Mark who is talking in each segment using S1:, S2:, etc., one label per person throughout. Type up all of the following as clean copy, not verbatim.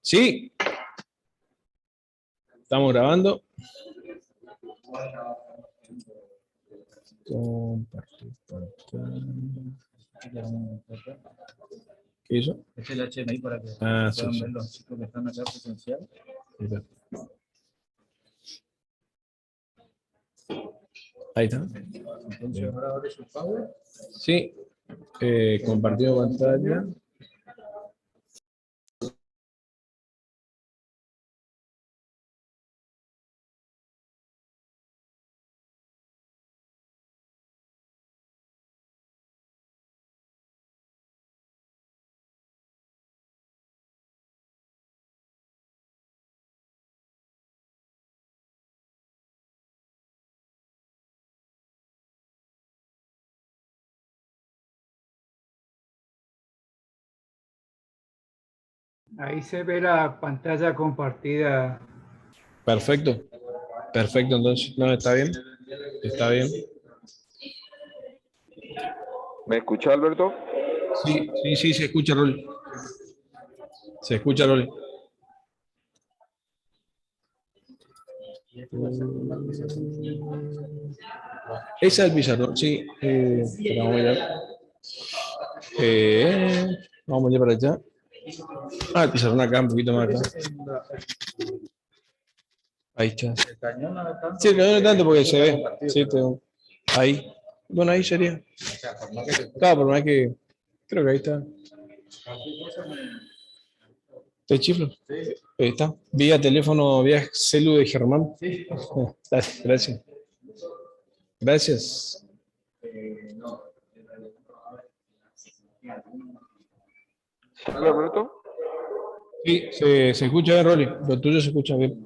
S1: Sí, estamos grabando. Compartir pantalla. ¿Qué hizo?
S2: Es el HMI para que
S1: puedan
S2: sí, ver los chicos que están acá presencial.
S1: Ahí está.
S2: Entonces ahora abre su power.
S1: Sí, compartido pantalla.
S3: Ahí se ve la pantalla compartida.
S1: Perfecto. Perfecto, entonces. No, está bien. Está bien.
S4: ¿Me escucha, Alberto?
S1: Sí, sí, sí, se escucha, Rol. Se escucha, Rol. Esa es el pizarrón, sí. Espera, vamos a mirar. Vamos a ir para allá. Ah, el pizarrón acá, un poquito más acá. Ahí está.
S2: El cañón no es tanto.
S1: Sí, el cañón no es tanto porque se ve. Sí, ahí. Bueno, ahí sería. Claro, por más que. Creo que ahí está. ¿Te chiflo?
S2: Sí.
S1: Ahí está. Vía teléfono, vía celu de Germán.
S2: Sí.
S1: Gracias. Gracias.
S4: ¿Sale, Alberto?
S1: Sí, se escucha bien, Rolly. Lo tuyo se escucha bien.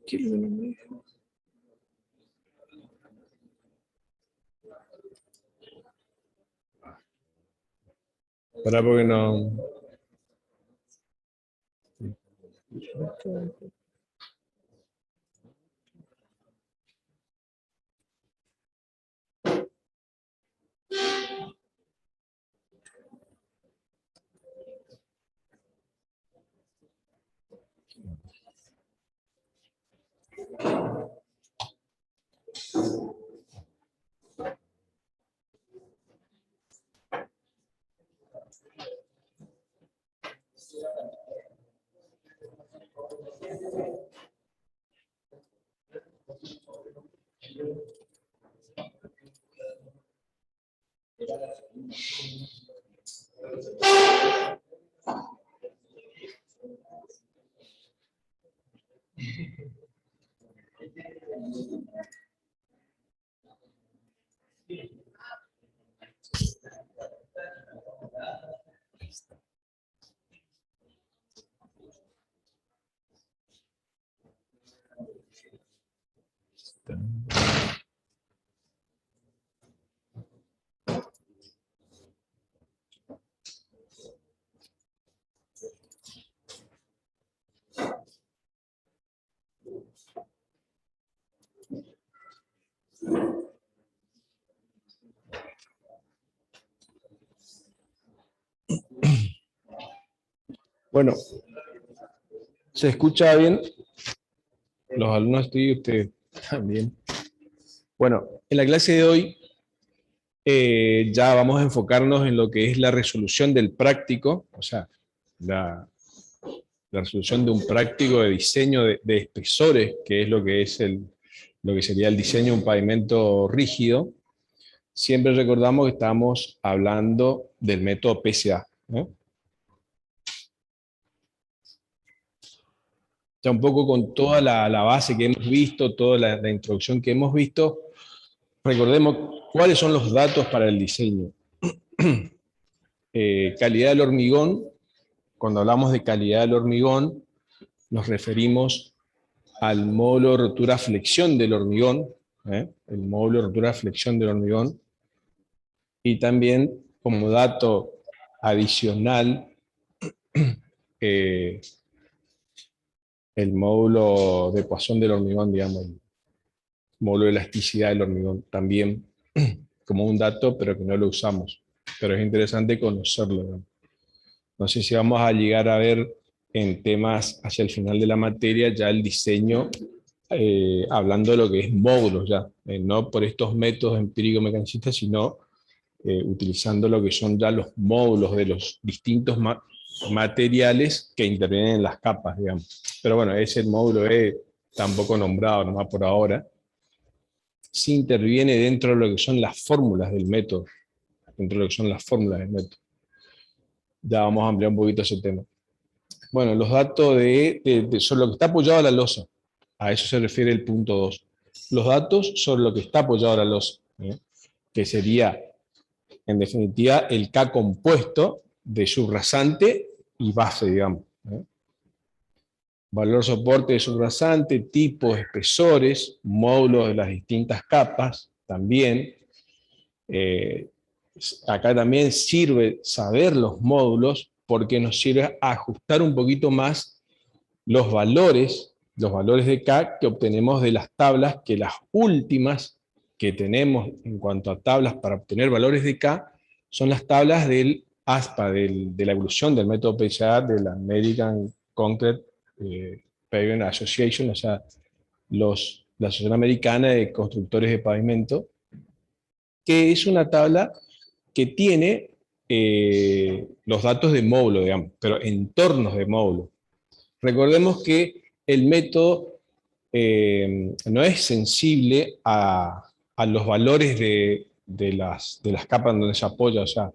S1: ¿Qué es lo que me dijo? Para porque no. Bueno, ¿se escucha bien? Los alumnos y usted también. Bueno, en la clase de hoy ya vamos a enfocarnos en lo que es la resolución del práctico, o sea, la resolución de un práctico de diseño de espesores, que es lo que es lo que sería el diseño de un pavimento rígido. Siempre recordamos que estamos hablando del método PSA, ¿no? Ya un poco con toda la base que hemos visto, toda la introducción que hemos visto, recordemos cuáles son los datos para el diseño. Calidad del hormigón. Cuando hablamos de calidad del hormigón, nos referimos al módulo de rotura flexión del hormigón, el módulo de rotura de flexión del hormigón, y también como dato adicional, el módulo de Poisson del hormigón, digamos, el módulo de elasticidad del hormigón, también como un dato, pero que no lo usamos. Pero es interesante conocerlo, ¿no? No sé si vamos a llegar a ver en temas hacia el final de la materia ya el diseño, hablando de lo que es módulos ya, no por estos métodos empírico-mecanicistas, sino utilizando lo que son ya los módulos de los distintos materiales que intervienen en las capas, digamos. Pero bueno, ese módulo E, tampoco nombrado nomás por ahora, sí interviene dentro de lo que son las fórmulas del método, dentro de lo que son las fórmulas del método. Ya vamos a ampliar un poquito ese tema. Bueno, los datos sobre lo que está apoyado a la losa, a eso se refiere el punto 2. Los datos sobre lo que está apoyado a la losa, que sería, en definitiva, el K compuesto de subrasante y base, digamos. Valor soporte de subrasante, tipos, espesores, módulos de las distintas capas, también. Acá también sirve saber los módulos porque nos sirve a ajustar un poquito más los valores de K que obtenemos de las tablas, que las últimas que tenemos en cuanto a tablas para obtener valores de K son las tablas del ASPA, de la evolución del método PSA, de la American Concrete Pavement Association, o sea, la Asociación Americana de Constructores de Pavimento, que es una tabla que tiene los datos de módulo, digamos, pero entornos de módulo. Recordemos que el método no es sensible a los valores de las capas donde se apoya, o sea,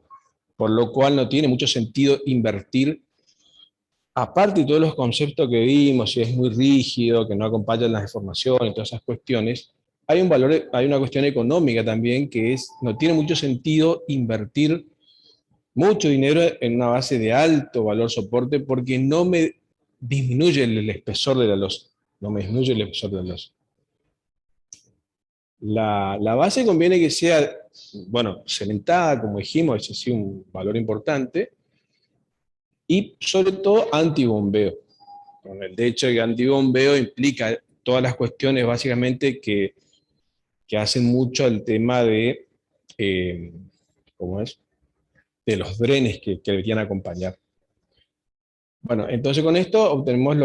S1: por lo cual no tiene mucho sentido invertir, aparte de todos los conceptos que vimos, si es muy rígido, que no acompañan las deformaciones, todas esas cuestiones, hay una cuestión económica también, que es, no tiene mucho sentido invertir mucho dinero en una base de alto valor soporte, porque no me disminuye el espesor de la losa. No me disminuye el espesor de la losa. La base conviene que sea, bueno, cementada, como dijimos, ese sí un valor importante, y sobre todo antibombeo. Con el hecho de que antibombeo implica todas las cuestiones básicamente que hacen mucho el tema de, ¿cómo es? De los drenes que deberían acompañar. Bueno, entonces con esto obtenemos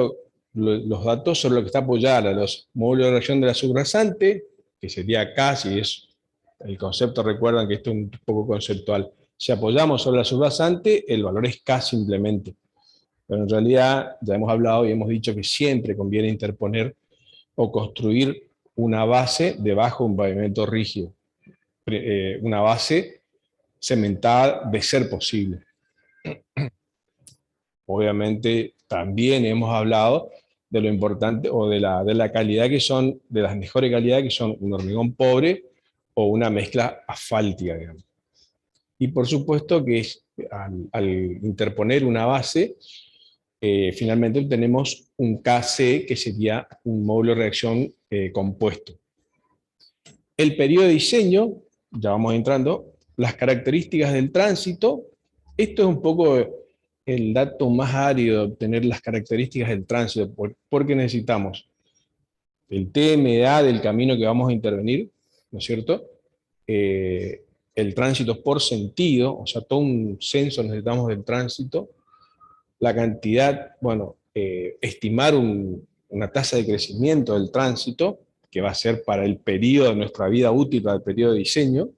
S1: los datos sobre lo que está apoyada, los módulos de reacción de la subrasante, que sería acá, si es el concepto, recuerdan que esto es un poco conceptual. Si apoyamos sobre la subrasante, el valor es K simplemente. Pero en realidad ya hemos hablado y hemos dicho que siempre conviene interponer o construir una base debajo de un pavimento rígido. Una base cementada de ser posible. Obviamente también hemos hablado de lo importante o de la calidad que son, de las mejores calidades que son un hormigón pobre o una mezcla asfáltica, digamos. Y por supuesto que al interponer una base, finalmente obtenemos un KC, que sería un módulo de reacción compuesto. El periodo de diseño, ya vamos entrando, las características del tránsito. Esto es un poco el dato más árido de obtener las características del tránsito, porque necesitamos el TMA del camino que vamos a intervenir, ¿no es cierto? El tránsito por sentido, o sea, todo un censo necesitamos del tránsito, la cantidad, bueno, estimar una tasa de crecimiento del tránsito, que va a ser para el periodo de nuestra vida útil, para el periodo de diseño,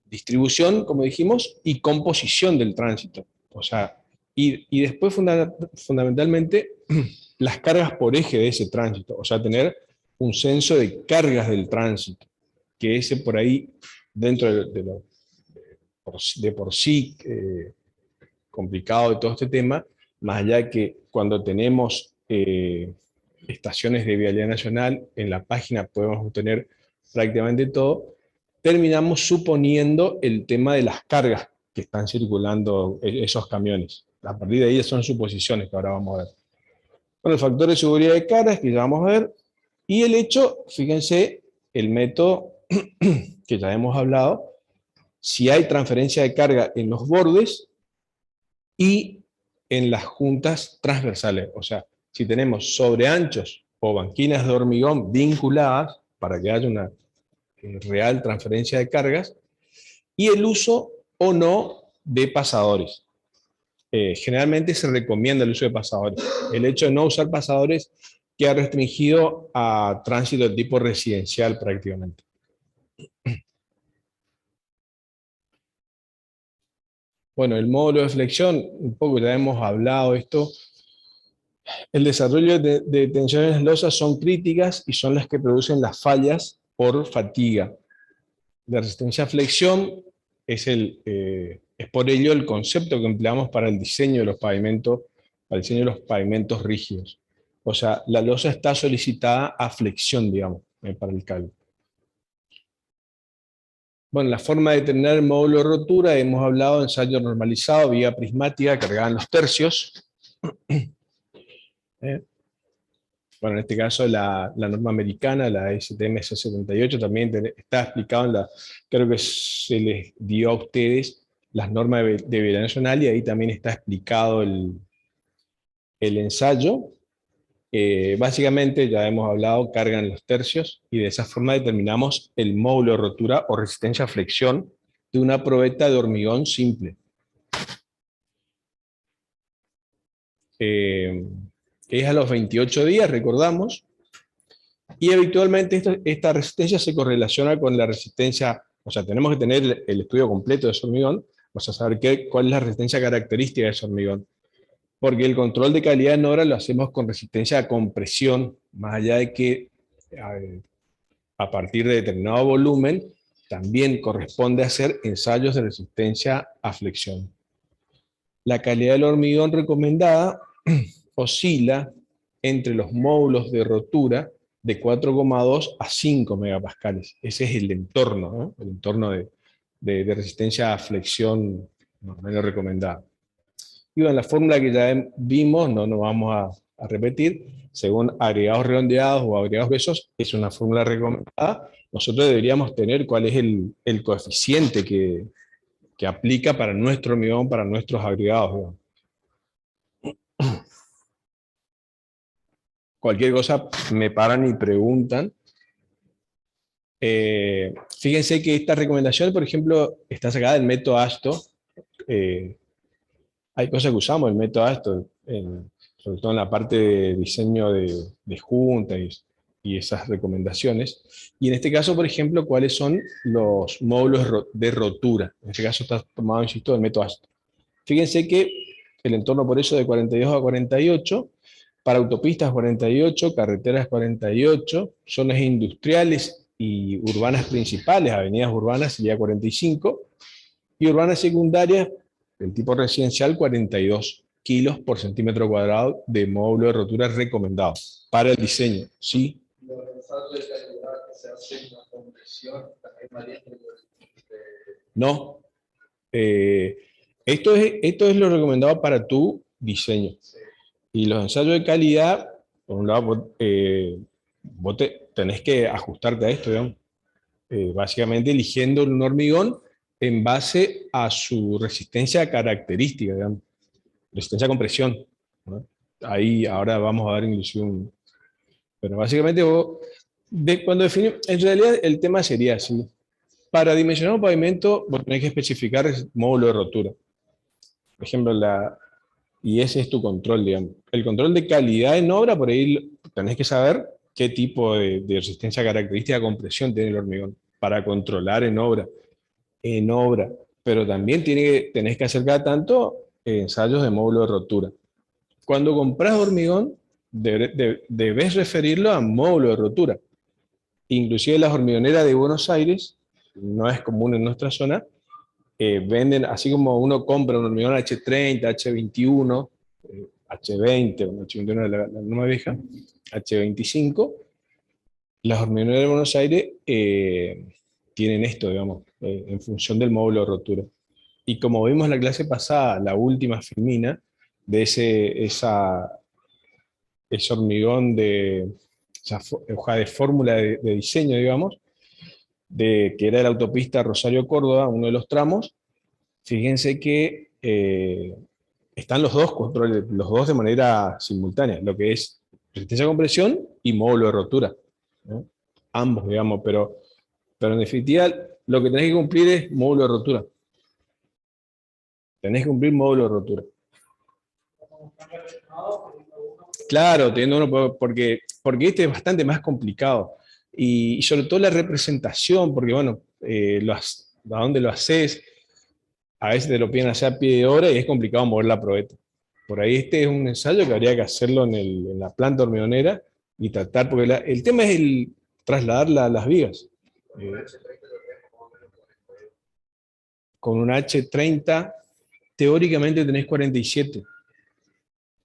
S1: distribución, como dijimos, y composición del tránsito. O sea, y después fundamentalmente las cargas por eje de ese tránsito, o sea, tener un censo de cargas del tránsito, que ese por ahí, dentro de por sí complicado de todo este tema, más allá que cuando tenemos estaciones de vialidad nacional, en la página podemos obtener prácticamente todo, terminamos suponiendo el tema de las cargas que están circulando esos camiones. A partir de ahí son suposiciones que ahora vamos a ver. Bueno, el factor de seguridad de cargas que ya vamos a ver, y el hecho, fíjense, el método que ya hemos hablado, si hay transferencia de carga en los bordes y en las juntas transversales. O sea, si tenemos sobreanchos o banquinas de hormigón vinculadas para que haya una real transferencia de cargas, y el uso o no de pasadores. Generalmente se recomienda el uso de pasadores. El hecho de no usar pasadores queda restringido a tránsito de tipo residencial prácticamente. Bueno, el módulo de flexión, un poco ya hemos hablado de esto. El desarrollo de tensiones losas son críticas y son las que producen las fallas por fatiga. La resistencia a flexión es por ello el concepto que empleamos para el diseño de los pavimentos, para el diseño de los pavimentos rígidos. O sea, la losa está solicitada a flexión, digamos, para el cable. Bueno, la forma de determinar el módulo de rotura, hemos hablado de ensayo normalizado, vía prismática, cargada en los tercios. Bueno, en este caso la norma americana, la STM C78, también está explicado en la, creo que se les dio a ustedes las normas de Vela Nacional, y ahí también está explicado el ensayo. Básicamente, ya hemos hablado, cargan los tercios, y de esa forma determinamos el módulo de rotura o resistencia a flexión de una probeta de hormigón simple. Que es a los 28 días, recordamos, y habitualmente esta resistencia se correlaciona con la resistencia, o sea, tenemos que tener el estudio completo de ese hormigón, vamos a saber cuál es la resistencia característica de ese hormigón, porque el control de calidad en obra lo hacemos con resistencia a compresión, más allá de que a partir de determinado volumen también corresponde hacer ensayos de resistencia a flexión. La calidad del hormigón recomendada oscila entre los módulos de rotura de 4,2 a 5 megapascales. Ese es el entorno, ¿no? El entorno de resistencia a flexión más o menos recomendada. Y bueno, la fórmula que ya vimos, no nos vamos a repetir, según agregados redondeados o agregados gruesos, es una fórmula recomendada. Nosotros deberíamos tener cuál es el coeficiente que aplica para nuestro hormigón, para nuestros agregados, digamos. Cualquier cosa me paran y preguntan. Fíjense que esta recomendación, por ejemplo, está sacada del método ASTO. Hay cosas que usamos el método ASTO, sobre todo en la parte de diseño de juntas y esas recomendaciones. Y en este caso, por ejemplo, ¿cuáles son los módulos de rotura? En este caso está tomado, insisto, del método ASTO. Fíjense que el entorno por eso de 42 a 48, para autopistas 48, carreteras 48, zonas industriales y urbanas principales, avenidas urbanas sería 45, y urbanas secundarias, del tipo residencial, 42 kilos por centímetro cuadrado de módulo de rotura recomendado para el diseño. ¿Sí? No. Esto es lo recomendado para tu diseño. Y los ensayos de calidad, por un lado, vos tenés que ajustarte a esto, digamos. Básicamente eligiendo un hormigón en base a su resistencia característica, digamos. Resistencia a compresión, ¿no? Ahí ahora vamos a dar inclusive un... Pero básicamente vos, cuando definimos, en realidad el tema sería así. Para dimensionar un pavimento, vos tenés que especificar el módulo de rotura. Por ejemplo, y ese es tu control, digamos. El control de calidad en obra, por ahí tenés que saber qué tipo de resistencia característica de compresión tiene el hormigón para controlar en obra. Pero también tenés que hacer cada tanto ensayos de módulo de rotura. Cuando compras hormigón, debes referirlo a módulo de rotura. Inclusive las hormigoneras de Buenos Aires, no es común en nuestra zona, venden, así como uno compra un hormigón H30, H21, H20, H21 es la norma vieja, H25, las hormigoneras de Buenos Aires tienen esto, digamos, en función del módulo de rotura. Y como vimos en la clase pasada, la última filmina de ese hormigón esa hoja de fórmula de diseño, digamos, que era de la autopista Rosario-Córdoba, uno de los tramos, fíjense que están los dos controles, los dos de manera simultánea, lo que es resistencia a compresión y módulo de rotura, ¿no? Ambos, digamos, pero en definitiva lo que tenés que cumplir es módulo de rotura. Tenés que cumplir módulo de rotura. Claro, teniendo uno, porque este es bastante más complicado. Y sobre todo la representación, porque bueno, a dónde lo haces, a veces te lo piden hacer a pie de obra y es complicado mover la probeta. Por ahí este es un ensayo que habría que hacerlo en la planta hormigonera y tratar, porque el tema es el trasladar las vigas. Con un H30, teóricamente tenés 47.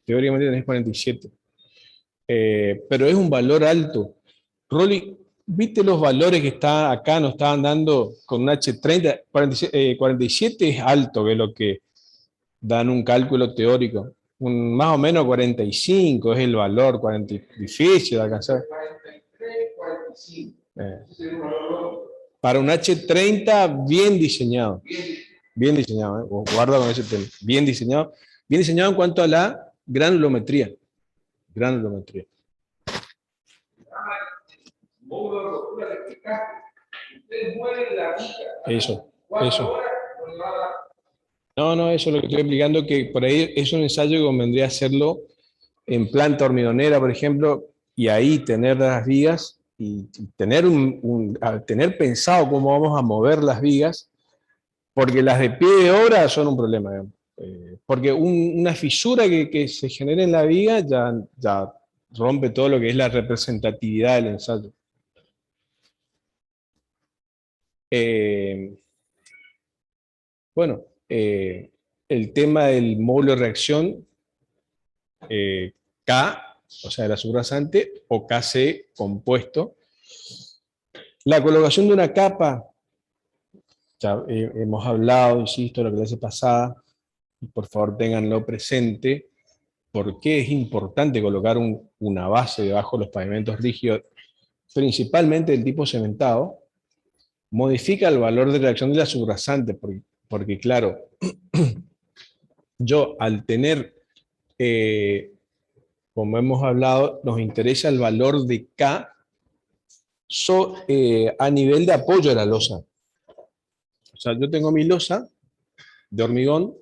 S1: Teóricamente tenés 47. Pero es un valor alto. Rolly, ¿viste los valores que está acá nos estaban dando con un H30? 47 es alto, que es lo que dan un cálculo teórico. Más o menos 45 es el valor, 40, difícil de alcanzar. Para un H30 bien diseñado. Bien diseñado, guarda con ese tema. Bien diseñado. Bien diseñado en cuanto a la granulometría. Granulometría. Eso. No, eso es lo que estoy explicando, que por ahí es un ensayo que convendría hacerlo en planta hormigonera, por ejemplo, y ahí tener las vigas y tener, tener pensado cómo vamos a mover las vigas, porque las de pie de obra son un problema, digamos. Porque una fisura que se genere en la viga ya rompe todo lo que es la representatividad del ensayo. Bueno, el tema del módulo de reacción, K, o sea, el azulgrasante, o KC compuesto. La colocación de una capa, ya hemos hablado, insisto, la clase pasada, y por favor ténganlo presente, por qué es importante colocar una base debajo de los pavimentos rígidos, principalmente del tipo cementado. Modifica el valor de reacción del azulgrasante, porque claro, yo al tener, como hemos hablado, nos interesa el valor de K a nivel de apoyo de la losa. O sea, yo tengo mi losa de hormigón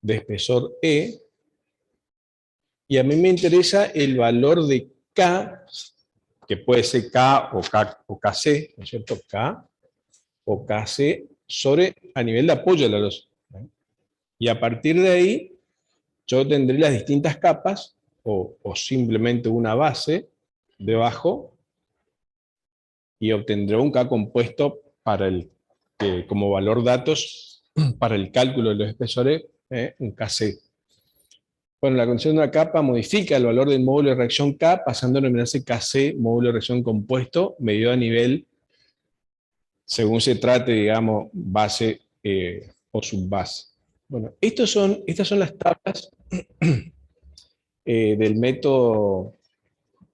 S1: de espesor E, y a mí me interesa el valor de K, que puede ser K o KC, ¿no es cierto? K o KC a nivel de apoyo de la losa. Y a partir de ahí, yo tendré las distintas capas, o simplemente una base debajo, y obtendré un K compuesto como valor datos para el cálculo de los espesores, un KC. Bueno, la condición de una capa modifica el valor del módulo de reacción K, pasando a denominarse KC, módulo de reacción compuesto, medido a nivel, según se trate, digamos, base o subbase. Bueno, estas son las tablas del método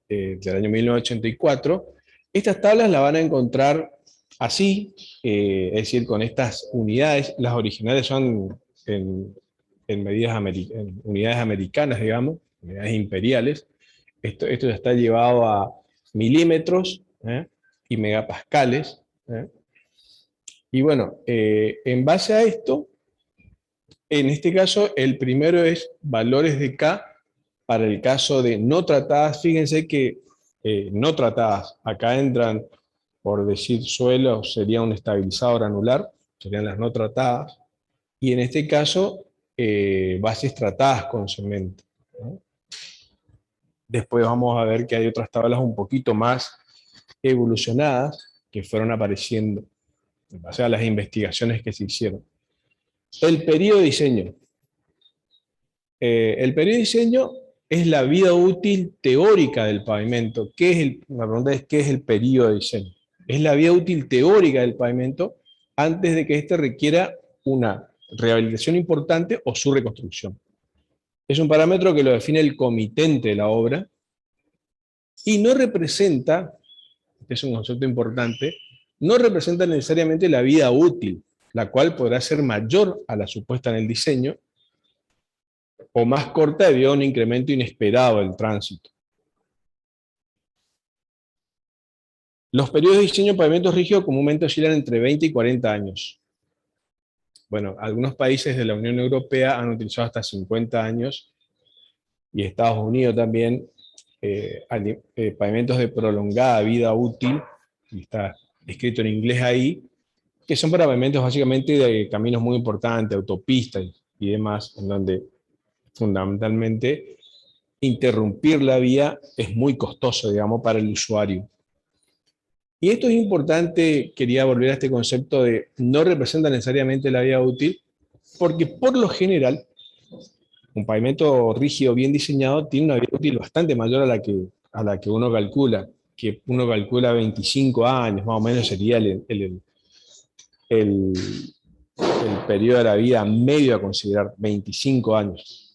S1: del año 1984. Estas tablas las van a encontrar así, es decir, con estas unidades. Las originales son en unidades americanas, digamos, unidades imperiales. Esto ya está llevado a milímetros y megapascales. Y bueno, en base a esto, en este caso, el primero es valores de K para el caso de no tratadas. Fíjense que no tratadas, acá entran, por decir suelo, sería un estabilizador anular, serían las no tratadas. Y en este caso, bases tratadas con cemento, ¿no? Después vamos a ver que hay otras tablas un poquito más evolucionadas que fueron apareciendo en base a las investigaciones que se hicieron. El periodo de diseño. El periodo de diseño es la vida útil teórica del pavimento. La pregunta es, ¿qué es el periodo de diseño? Es la vida útil teórica del pavimento antes de que éste requiera una rehabilitación importante o su reconstrucción. Es un parámetro que lo define el comitente de la obra y no representa, este es un concepto importante, no representa necesariamente la vida útil, la cual podrá ser mayor a la supuesta en el diseño, o más corta debido a un incremento inesperado del tránsito. Los periodos de diseño de pavimentos rígidos comúnmente oscilan entre 20 y 40 años. Bueno, algunos países de la Unión Europea han utilizado hasta 50 años, y Estados Unidos también, pavimentos de prolongada vida útil, y está escrito en inglés ahí, que son para pavimentos básicamente de caminos muy importantes, autopistas y demás, en donde fundamentalmente interrumpir la vía es muy costoso, digamos, para el usuario. Y esto es importante, quería volver a este concepto de no representa necesariamente la vía útil, porque por lo general, un pavimento rígido bien diseñado tiene una vida útil bastante mayor a la que uno calcula 25 años, más o menos sería el periodo de la vida medio a considerar, 25 años.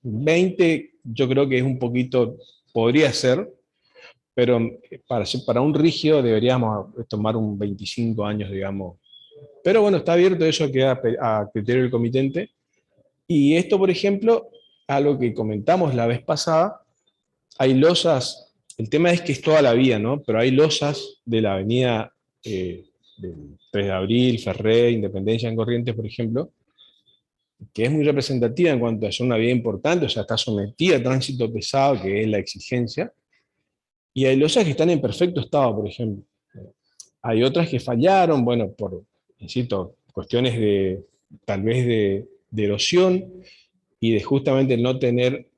S1: 20 yo creo que es un poquito, podría ser, pero para un rígido deberíamos tomar un 25 años, digamos. Pero bueno, está abierto, eso queda a criterio del comitente. Y esto, por ejemplo, algo que comentamos la vez pasada, hay losas, el tema es que es toda la vía, ¿no? Pero hay losas de la avenida del 3 de Abril, Ferré, Independencia en Corrientes, por ejemplo, que es muy representativa en cuanto a ser una vía importante, o sea, está sometida a tránsito pesado, que es la exigencia, y hay losas que están en perfecto estado, por ejemplo. Hay otras que fallaron, bueno, por, insisto, cuestiones de, tal vez de erosión, y de justamente no tener,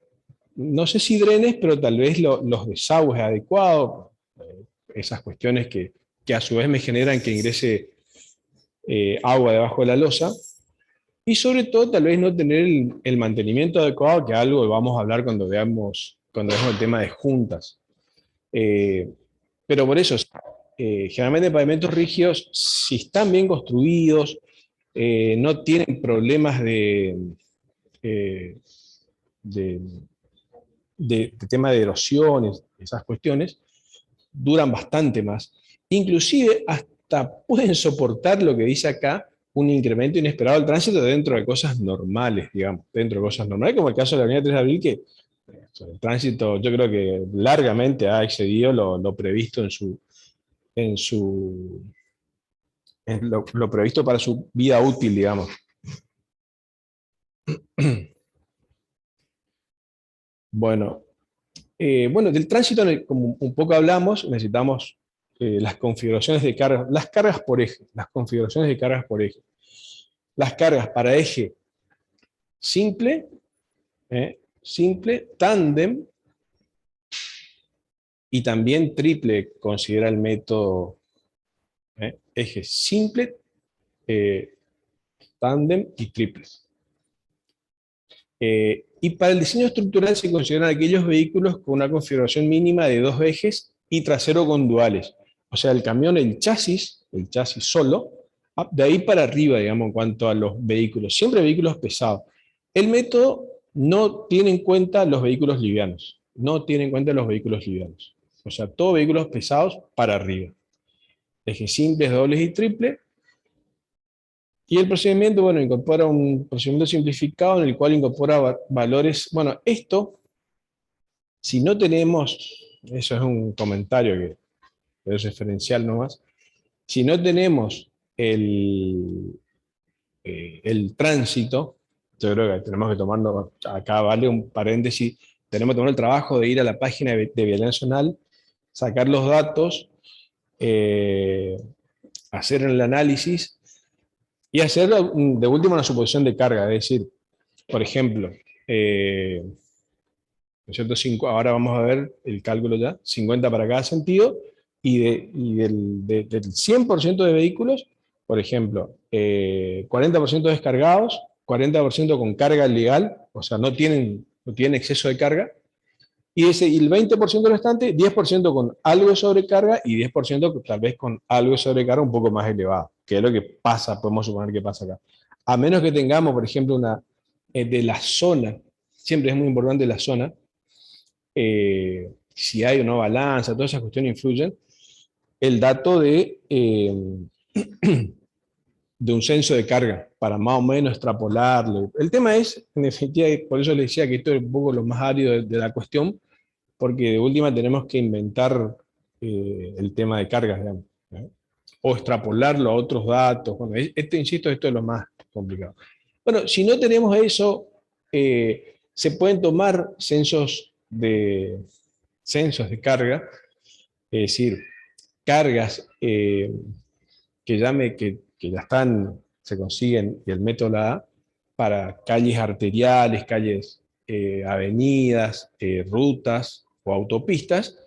S1: no sé si drenes, pero tal vez los desagües adecuados, esas cuestiones que a su vez me generan que ingrese agua debajo de la losa, y sobre todo tal vez no tener el mantenimiento adecuado, que algo vamos a hablar cuando veamos el tema de juntas. Pero por eso, generalmente pavimentos rígidos, si están bien construidos, no tienen problemas eh, de, de tema de erosiones, esas cuestiones, duran bastante más. Inclusive hasta pueden soportar lo que dice acá, un incremento inesperado del tránsito dentro de cosas normales, digamos, dentro de cosas normales, como el caso de la avenida 3 de Abril, que el tránsito yo creo que largamente ha excedido lo previsto en lo previsto para su vida útil, digamos. Bueno, del tránsito, como un poco hablamos, necesitamos las configuraciones de cargas, las cargas por eje, las configuraciones de cargas por eje. Las cargas para eje simple, tándem y también triple, considera el método, eje simple, tándem y triple. Y para el diseño estructural se consideran aquellos vehículos con una configuración mínima de 2 ejes y trasero con duales. O sea, el camión, el chasis solo, de ahí para arriba, digamos, en cuanto a los vehículos. Siempre vehículos pesados. El método no tiene en cuenta los vehículos livianos. No tiene en cuenta los vehículos livianos. O sea, todos vehículos pesados para arriba. Ejes simples, dobles y triples. Y el procedimiento, bueno, incorpora un procedimiento simplificado en el cual incorpora valores. Bueno, esto, si no tenemos, eso es un comentario que es referencial nomás, si no tenemos el tránsito, yo creo que tenemos que tomarlo, acá vale un paréntesis, tenemos que tomar el trabajo de ir a la página de Vialidad Nacional, sacar los datos, hacer el análisis, y hacer de última una suposición de carga, es decir, por ejemplo, ¿no es cierto? Ahora vamos a ver el cálculo ya, 50 para cada sentido, y del 100% de vehículos, por ejemplo, 40% descargados, 40% con carga legal, o sea, no tienen exceso de carga, y el 20% restante, 10% con algo de sobrecarga y 10% tal vez con algo de sobrecarga un poco más elevado, que es lo que pasa, podemos suponer que pasa acá. A menos que tengamos, por ejemplo, de la zona, siempre es muy importante la zona, si hay o no balanza, todas esas cuestiones influyen, el dato de un censo de carga, para más o menos extrapolarlo. El tema es, en definitiva, por eso les decía que esto es un poco lo más árido de la cuestión, porque de última tenemos que inventar el tema de cargas, digamos, ¿no? O extrapolarlo a otros datos. Bueno, insisto, esto es lo más complicado. Bueno, si no tenemos eso, se pueden tomar censos de carga, es decir, cargas que ya están, se consiguen y el método la da para calles arteriales, calles, avenidas, rutas o autopistas,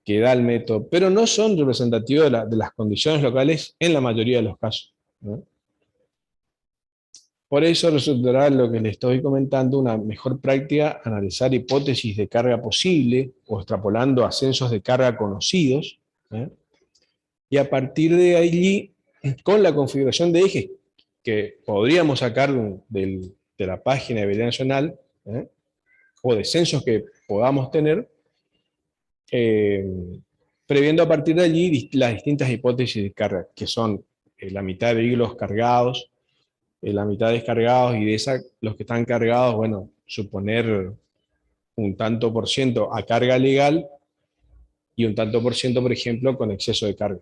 S1: que da el método, pero no son representativos de las condiciones locales en la mayoría de los casos, ¿no? Por eso resultará lo que les estoy comentando una mejor práctica analizar hipótesis de carga posible o extrapolando ascensos de carga conocidos, ¿eh? Y a partir de allí, con la configuración de ejes que podríamos sacar de la página de Vialidad Nacional, ¿eh? O de censos que podamos tener, eh, previendo a partir de allí las distintas hipótesis de carga, que son la mitad de vehículos cargados, la mitad descargados, y de esa, los que están cargados, bueno, suponer un tanto por ciento a carga legal y un tanto por ciento, por ejemplo, con exceso de carga,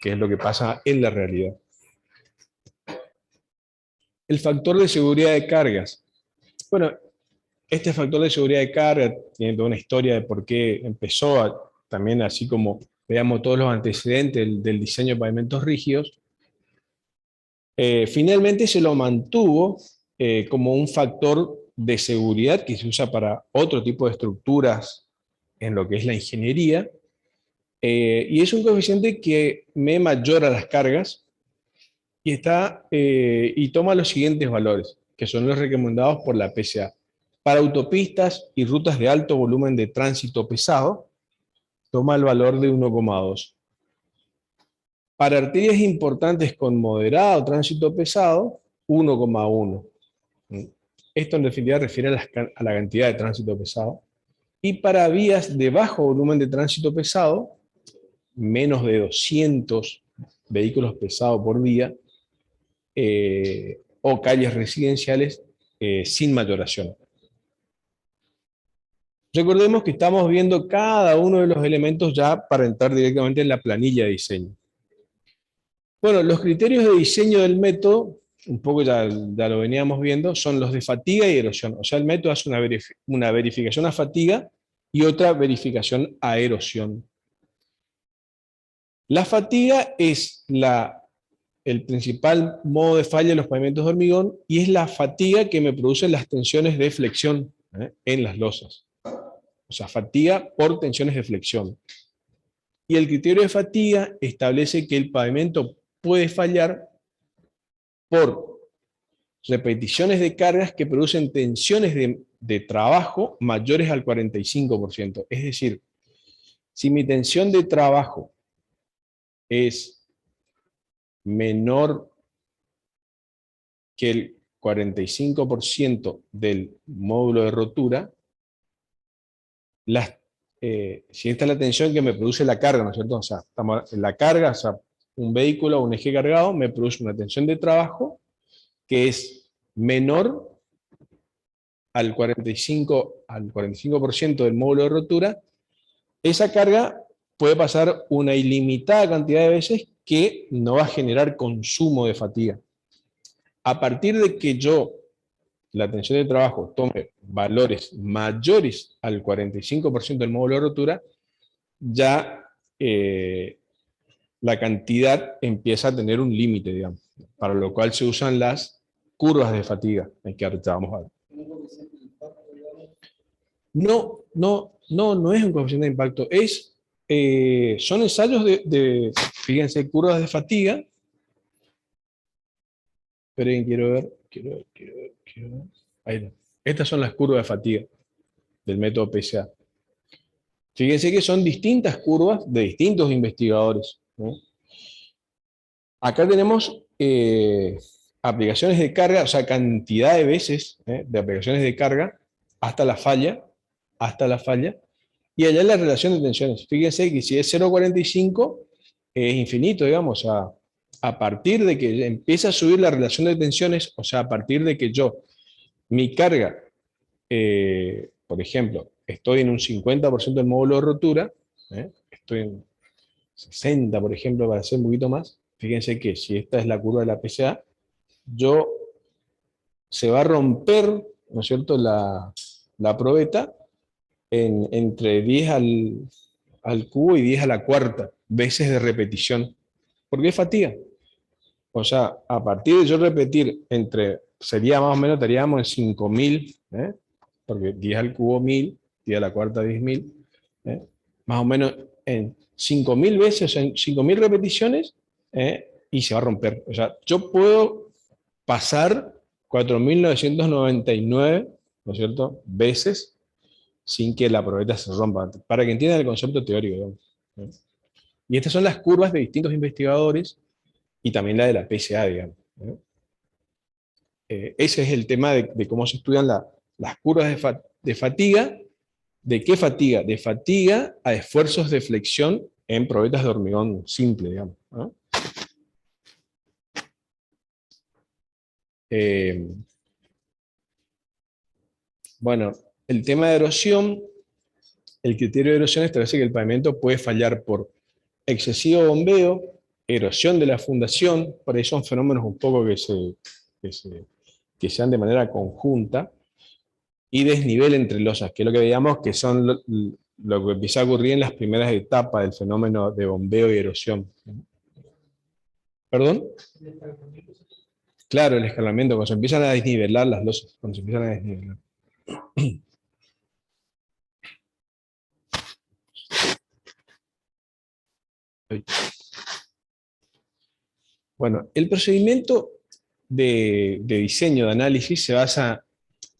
S1: que es lo que pasa en la realidad. El factor de seguridad de cargas. Bueno, este factor de seguridad de carga tiene toda una historia de por qué empezó, también así como veamos todos los antecedentes del diseño de pavimentos rígidos. Finalmente se lo mantuvo como un factor de seguridad que se usa para otro tipo de estructuras en lo que es la ingeniería, y es un coeficiente que me mayor a las cargas y toma los siguientes valores, que son los recomendados por la PCA. Para autopistas y rutas de alto volumen de tránsito pesado, toma el valor de 1,2. Para arterias importantes con moderado tránsito pesado, 1,1. Esto en definitiva refiere a la cantidad de tránsito pesado. Y para vías de bajo volumen de tránsito pesado, menos de 200 vehículos pesados por día, o calles residenciales sin mayoración. Recordemos que estamos viendo cada uno de los elementos ya para entrar directamente en la planilla de diseño. Bueno, los criterios de diseño del método, un poco ya lo veníamos viendo, son los de fatiga y erosión. O sea, el método hace una verificación a fatiga y otra verificación a erosión. La fatiga es el principal modo de falla en los pavimentos de hormigón, y es la fatiga que me produce las tensiones de flexión en las losas. O sea, fatiga por tensiones de flexión. Y el criterio de fatiga establece que el pavimento puede fallar por repeticiones de cargas que producen tensiones de trabajo mayores al 45%. Es decir, si mi tensión de trabajo es menor que el 45% del módulo de rotura, si esta es la tensión que me produce la carga, ¿no es cierto? O sea, la carga, o sea, un vehículo o un eje cargado me produce una tensión de trabajo que es menor al 45% del módulo de rotura. Esa carga puede pasar una ilimitada cantidad de veces que no va a generar consumo de fatiga. A partir de que la tensión de trabajo, tome valores mayores al 45% del módulo de rotura, ya la cantidad empieza a tener un límite, digamos, para lo cual se usan las curvas de fatiga, que ahorita vamos a ver. No es un coeficiente de impacto, son ensayos fíjense, curvas de fatiga. Esperen, quiero ver. Ahí está. Estas son las curvas de fatiga del método PCA. Fíjense que son distintas curvas de distintos investigadores, ¿no? Acá tenemos aplicaciones de carga, o sea, cantidad de veces de aplicaciones de carga hasta la falla, y allá la relación de tensiones. Fíjense que si es 0,45, es infinito, digamos, a partir de que empieza a subir la relación de tensiones, o sea, a partir de que mi carga, por ejemplo, estoy en un 50% del módulo de rotura, estoy en 60, por ejemplo, para hacer un poquito más, fíjense que si esta es la curva de la PCA, se va a romper, ¿no es cierto?, la probeta entre 10 al cubo y 10 a la cuarta veces de repetición, porque es fatiga. O sea, a partir de yo repetir sería más o menos, estaríamos en 5000, porque 10 al cubo 1000, 10 a la cuarta 10.000, más o menos en 5000 veces, o sea, en 5000 repeticiones, y se va a romper. O sea, yo puedo pasar 4999, ¿no es cierto?, veces sin que la probeta se rompa, para que entiendan el concepto teórico, digamos. Y estas son las curvas de distintos investigadores y también la de la PSA, digamos. Ese es el tema de cómo se estudian las curvas de fatiga. ¿De qué fatiga? De fatiga a esfuerzos de flexión en probetas de hormigón simple, digamos, ¿no? Bueno, el tema de erosión, el criterio de erosión establece que el pavimento puede fallar por excesivo bombeo, erosión de la fundación, por ahí son fenómenos un poco que se dan de manera conjunta, y desnivel entre losas, que es lo que veíamos que son lo que empieza a ocurrir en las primeras etapas del fenómeno de bombeo y erosión. ¿Perdón? Claro, el escalamiento, cuando se empiezan a desnivelar las losas, cuando se empiezan a desnivelar. Bueno, el procedimiento de diseño de análisis se basa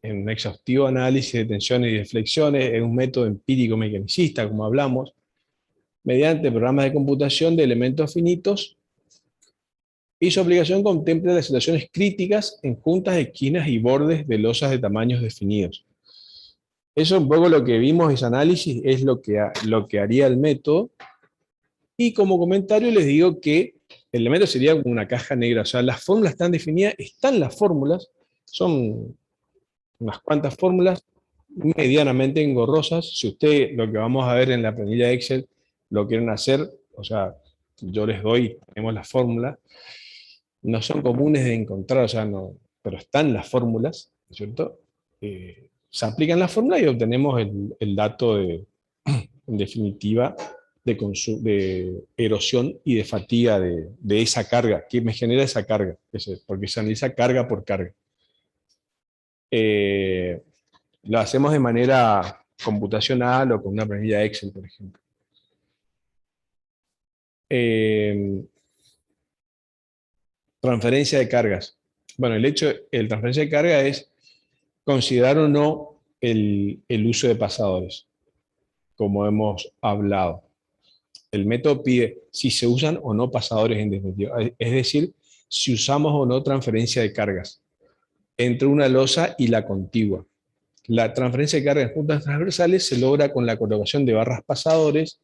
S1: en un exhaustivo análisis de tensiones y de flexiones, en un método empírico mecanicista, como hablamos, mediante programas de computación de elementos finitos, y su aplicación contempla las situaciones críticas en juntas, esquinas y bordes de losas de tamaños definidos. Eso un poco lo que vimos, ese análisis, es lo que haría el método. Y como comentario les digo que el elemento sería como una caja negra, o sea, las fórmulas están definidas, están las fórmulas, son unas cuantas fórmulas medianamente engorrosas. Si usted, lo que vamos a ver en la planilla de Excel, lo quieren hacer, o sea, yo les doy, tenemos las fórmulas, no son comunes de encontrar, o sea, no, pero están las fórmulas, ¿no es cierto? Se aplican las fórmulas y obtenemos el dato en definitiva, de erosión y de fatiga de esa carga, que me genera esa carga, porque se analiza carga por carga. Lo hacemos de manera computacional o con una planilla Excel, por ejemplo. Transferencia de cargas. Bueno, el transferencia de carga es considerar o no el uso de pasadores, como hemos hablado. El método pide si se usan o no pasadores en definitiva, es decir, si usamos o no transferencia de cargas entre una losa y la contigua. La transferencia de carga en juntas transversales se logra con la colocación de barras pasadores.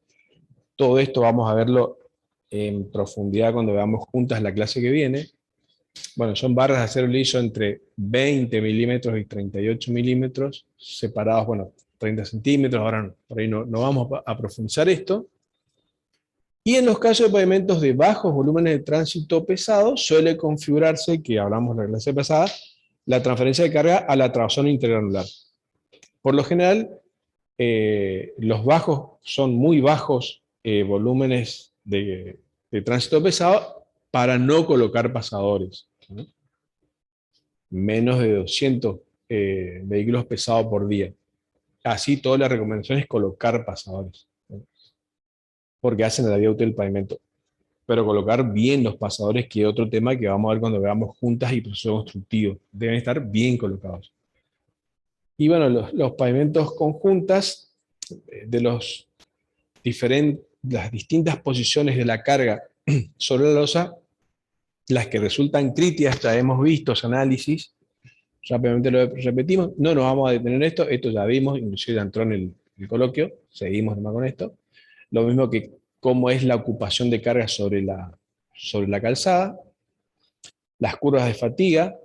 S1: Todo esto vamos a verlo en profundidad cuando veamos juntas la clase que viene. Bueno, son barras de acero liso entre 20 milímetros y 38 milímetros, separados, bueno, 30 centímetros, ahora por ahí no vamos a profundizar esto. Y en los casos de pavimentos de bajos volúmenes de tránsito pesado, suele configurarse, que hablamos en la clase pasada, la transferencia de carga a la trabazón intergranular. Por lo general, los bajos son muy bajos volúmenes de tránsito pesado para no colocar pasadores, ¿no? Menos de 200 vehículos pesados por día. Así, toda la recomendación es colocar pasadores, ¿no? Porque hacen la vida útil del pavimento. Pero colocar bien los pasadores, que es otro tema que vamos a ver cuando veamos juntas y proceso constructivo. Deben estar bien colocados. Y bueno, los pavimentos con juntas, de las distintas posiciones de la carga sobre la losa, las que resultan críticas, ya hemos visto ese análisis, rápidamente lo repetimos, no nos vamos a detener en esto ya vimos, inclusive ya entró en el coloquio, seguimos nomás con esto. Lo mismo que cómo es la ocupación de carga sobre la calzada, las curvas de fatiga,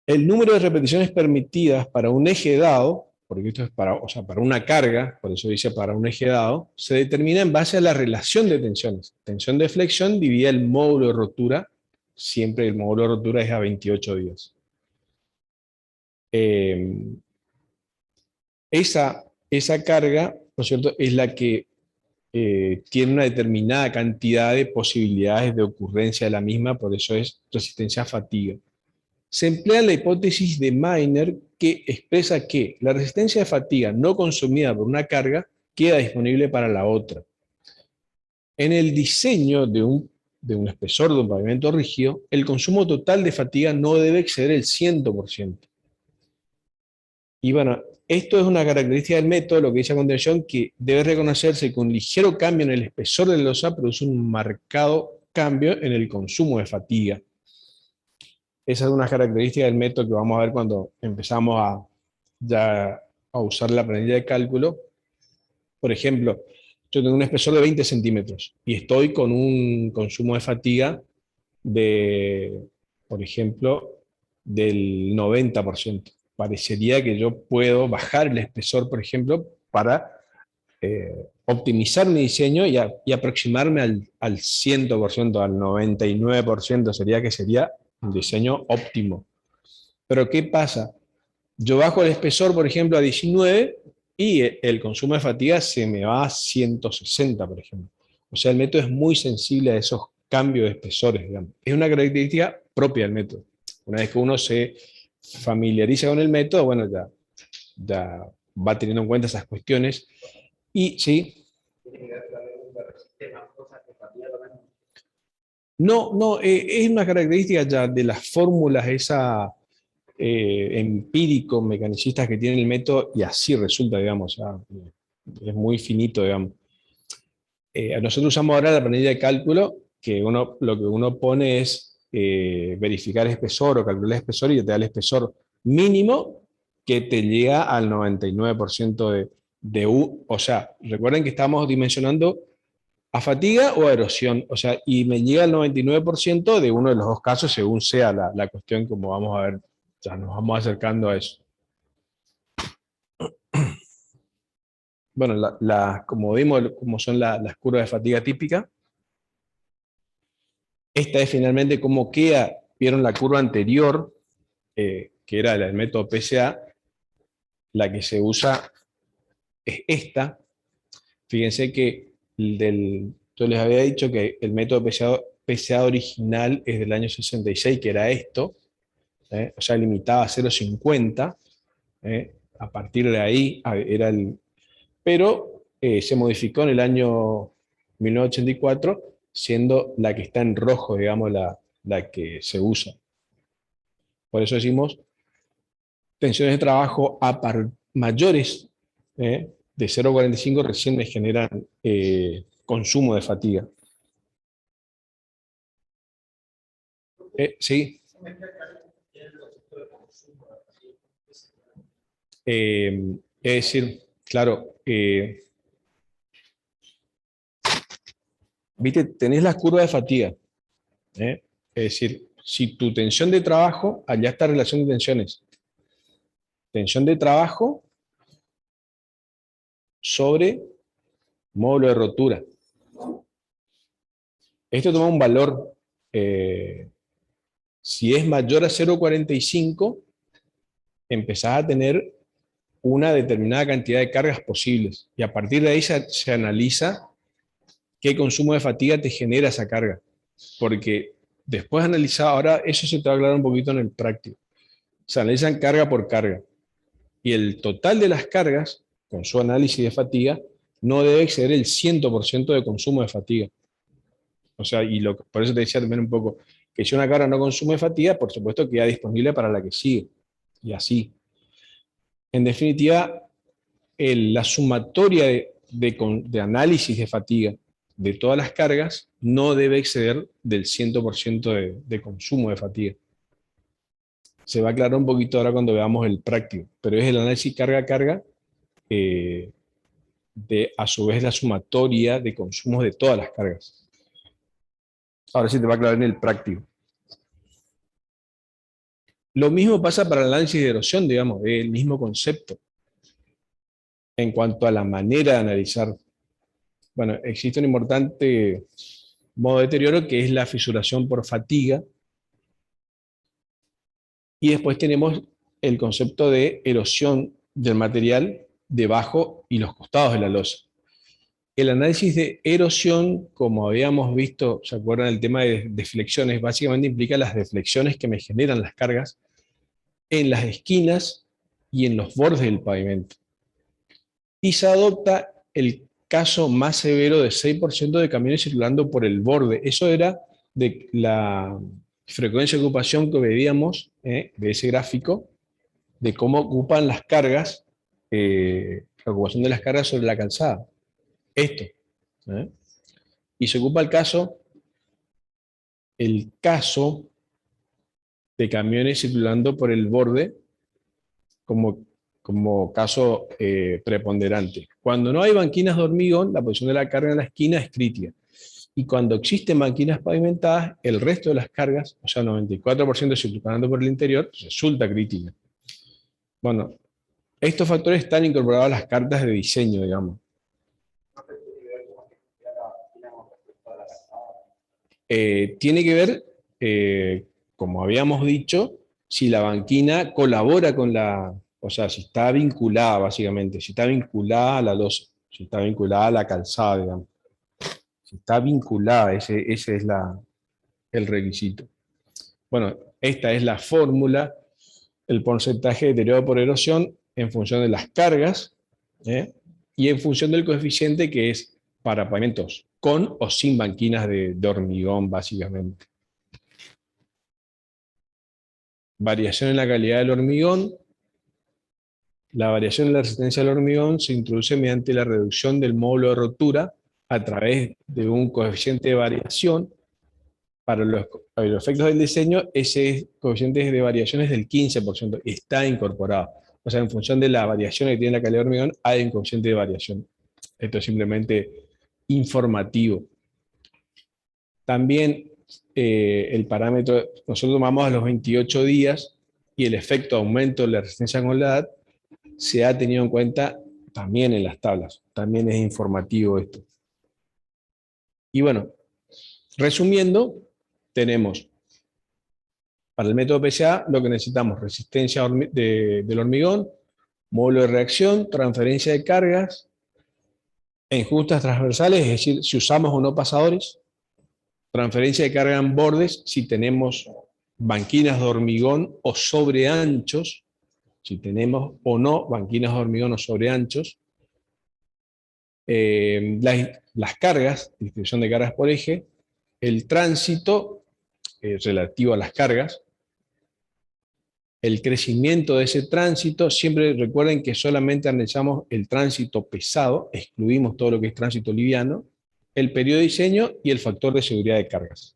S1: el número de repeticiones permitidas para un eje dado, porque esto es para, o sea, para una carga, por eso dice para un eje dado, se determina en base a la relación de tensiones. Tensión de flexión dividida el módulo de rotura, siempre el módulo de rotura es a 28 días. Esa carga, ¿no es cierto?, es la que tiene una determinada cantidad de posibilidades de ocurrencia de la misma, por eso es resistencia a fatiga. Se emplea la hipótesis de Miner, que expresa que la resistencia de fatiga no consumida por una carga queda disponible para la otra. En el diseño de un espesor de un pavimento rígido, el consumo total de fatiga no debe exceder el 100%. Y bueno, esto es una característica del método, lo que dice a continuación, que debe reconocerse que un ligero cambio en el espesor de la losa produce un marcado cambio en el consumo de fatiga. Esa es una característica del método que vamos a ver cuando empezamos a usar la planilla de cálculo. Por ejemplo, yo tengo un espesor de 20 centímetros y estoy con un consumo de fatiga de, por ejemplo, del 90%. Parecería que yo puedo bajar el espesor, por ejemplo, para optimizar mi diseño y aproximarme al 100%, al 99%, sería un diseño óptimo. Pero ¿qué pasa? Yo bajo el espesor, por ejemplo, a 19 y el consumo de fatiga se me va a 160, por ejemplo. O sea, el método es muy sensible a esos cambios de espesores, digamos. Es una característica propia del método. Una vez que uno se familiariza con el método, bueno, ya va teniendo en cuenta esas cuestiones. Y sí. No, es una característica ya de las fórmulas empírico, mecanicistas que tiene el método, y así resulta, digamos, es muy finito, digamos. Nosotros usamos ahora la planilla de cálculo, que lo que uno pone es verificar el espesor o calcular el espesor y te da el espesor mínimo que te llega al 99% de U. O sea, recuerden que estamos dimensionando a fatiga o a erosión, o sea, y me llega al 99% de uno de los dos casos, según sea la cuestión, como vamos a ver, ya nos vamos acercando a eso. Bueno, como vimos, como son las curvas de fatiga típica, esta es finalmente cómo queda, vieron la curva anterior, que era la del método PCA, la que se usa es esta. Fíjense que yo les había dicho que el método PCA original es del año 66, que era esto, o sea, limitaba a 0,50, a partir de ahí era pero se modificó en el año 1984, siendo la que está en rojo, digamos, la que se usa. Por eso decimos tensiones de trabajo mayores de 0,45 recién me generan consumo de fatiga. Sí. Es decir, claro, viste, tenés la curva de fatiga. Es decir, si tu tensión de trabajo, allá está relación de tensiones. Tensión de trabajo sobre módulo de rotura. Esto toma un valor, si es mayor a 0,45, empezás a tener una determinada cantidad de cargas posibles. Y a partir de ahí se analiza qué consumo de fatiga te genera esa carga. Porque después de analizar, ahora eso se te va a aclarar un poquito en el práctico. Se analizan carga por carga. Y el total de las cargas, con su análisis de fatiga, no debe exceder el 100% de consumo de fatiga. O sea, por eso te decía también un poco, que si una carga no consume fatiga, por supuesto queda disponible para la que sigue. Y así. En definitiva, la sumatoria de análisis de fatiga de todas las cargas no debe exceder del 100% de consumo de fatiga. Se va a aclarar un poquito ahora cuando veamos el práctico, pero es el análisis carga-carga de, a su vez, la sumatoria de consumos de todas las cargas. Ahora sí te va a aclarar en el práctico. Lo mismo pasa para el análisis de erosión, digamos, es el mismo concepto en cuanto a la manera de analizar. Bueno, existe un importante modo de deterioro que es la fisuración por fatiga. Y después tenemos el concepto de erosión del material debajo y los costados de la losa. El análisis de erosión, como habíamos visto, ¿se acuerdan del tema de deflexiones? Básicamente implica las deflexiones que me generan las cargas en las esquinas y en los bordes del pavimento. Y se adopta el caso más severo de 6% de camiones circulando por el borde. Eso era de la frecuencia de ocupación que veíamos de ese gráfico, de cómo ocupan las cargas, la ocupación de las cargas sobre la calzada. Esto. Y se ocupa el caso de camiones circulando por el borde como caso preponderante. Cuando no hay banquinas de hormigón, la posición de la carga en la esquina es crítica. Y cuando existen banquinas pavimentadas, el resto de las cargas, o sea, 94% circulando por el interior, resulta crítica. Bueno, estos factores están incorporados a las cartas de diseño, digamos. Tiene que ver, como habíamos dicho, si la banquina colabora con la, o sea, si está vinculada, básicamente, si está vinculada a la losa, si está vinculada a la calzada, digamos. Si está vinculada, ese es el requisito. Bueno, esta es la fórmula, el porcentaje de deterioro por erosión en función de las cargas, y en función del coeficiente que es para pavimentos con o sin banquinas de hormigón, básicamente. Variación en la calidad del hormigón. La variación en la resistencia al hormigón se introduce mediante la reducción del módulo de rotura a través de un coeficiente de variación. Para los efectos del diseño, ese coeficiente de variación es del 15%, está incorporado. O sea, en función de la variación que tiene la calidad de hormigón, hay un coeficiente de variación. Esto es simplemente informativo. También el parámetro, nosotros tomamos a los 28 días y el efecto aumento de la resistencia con la edad se ha tenido en cuenta también en las tablas. También es informativo esto. Y bueno, resumiendo, tenemos para el método PCA lo que necesitamos: resistencia del hormigón, módulo de reacción, transferencia de cargas, en justas transversales, es decir, si usamos o no pasadores, transferencia de carga en bordes, si tenemos banquinas de hormigón o sobreanchos, si tenemos o no banquinas de hormigón o sobreanchos, las cargas, distribución de cargas por eje, el tránsito relativo a las cargas, el crecimiento de ese tránsito. Siempre recuerden que solamente analizamos el tránsito pesado, excluimos todo lo que es tránsito liviano, el periodo de diseño y el factor de seguridad de cargas.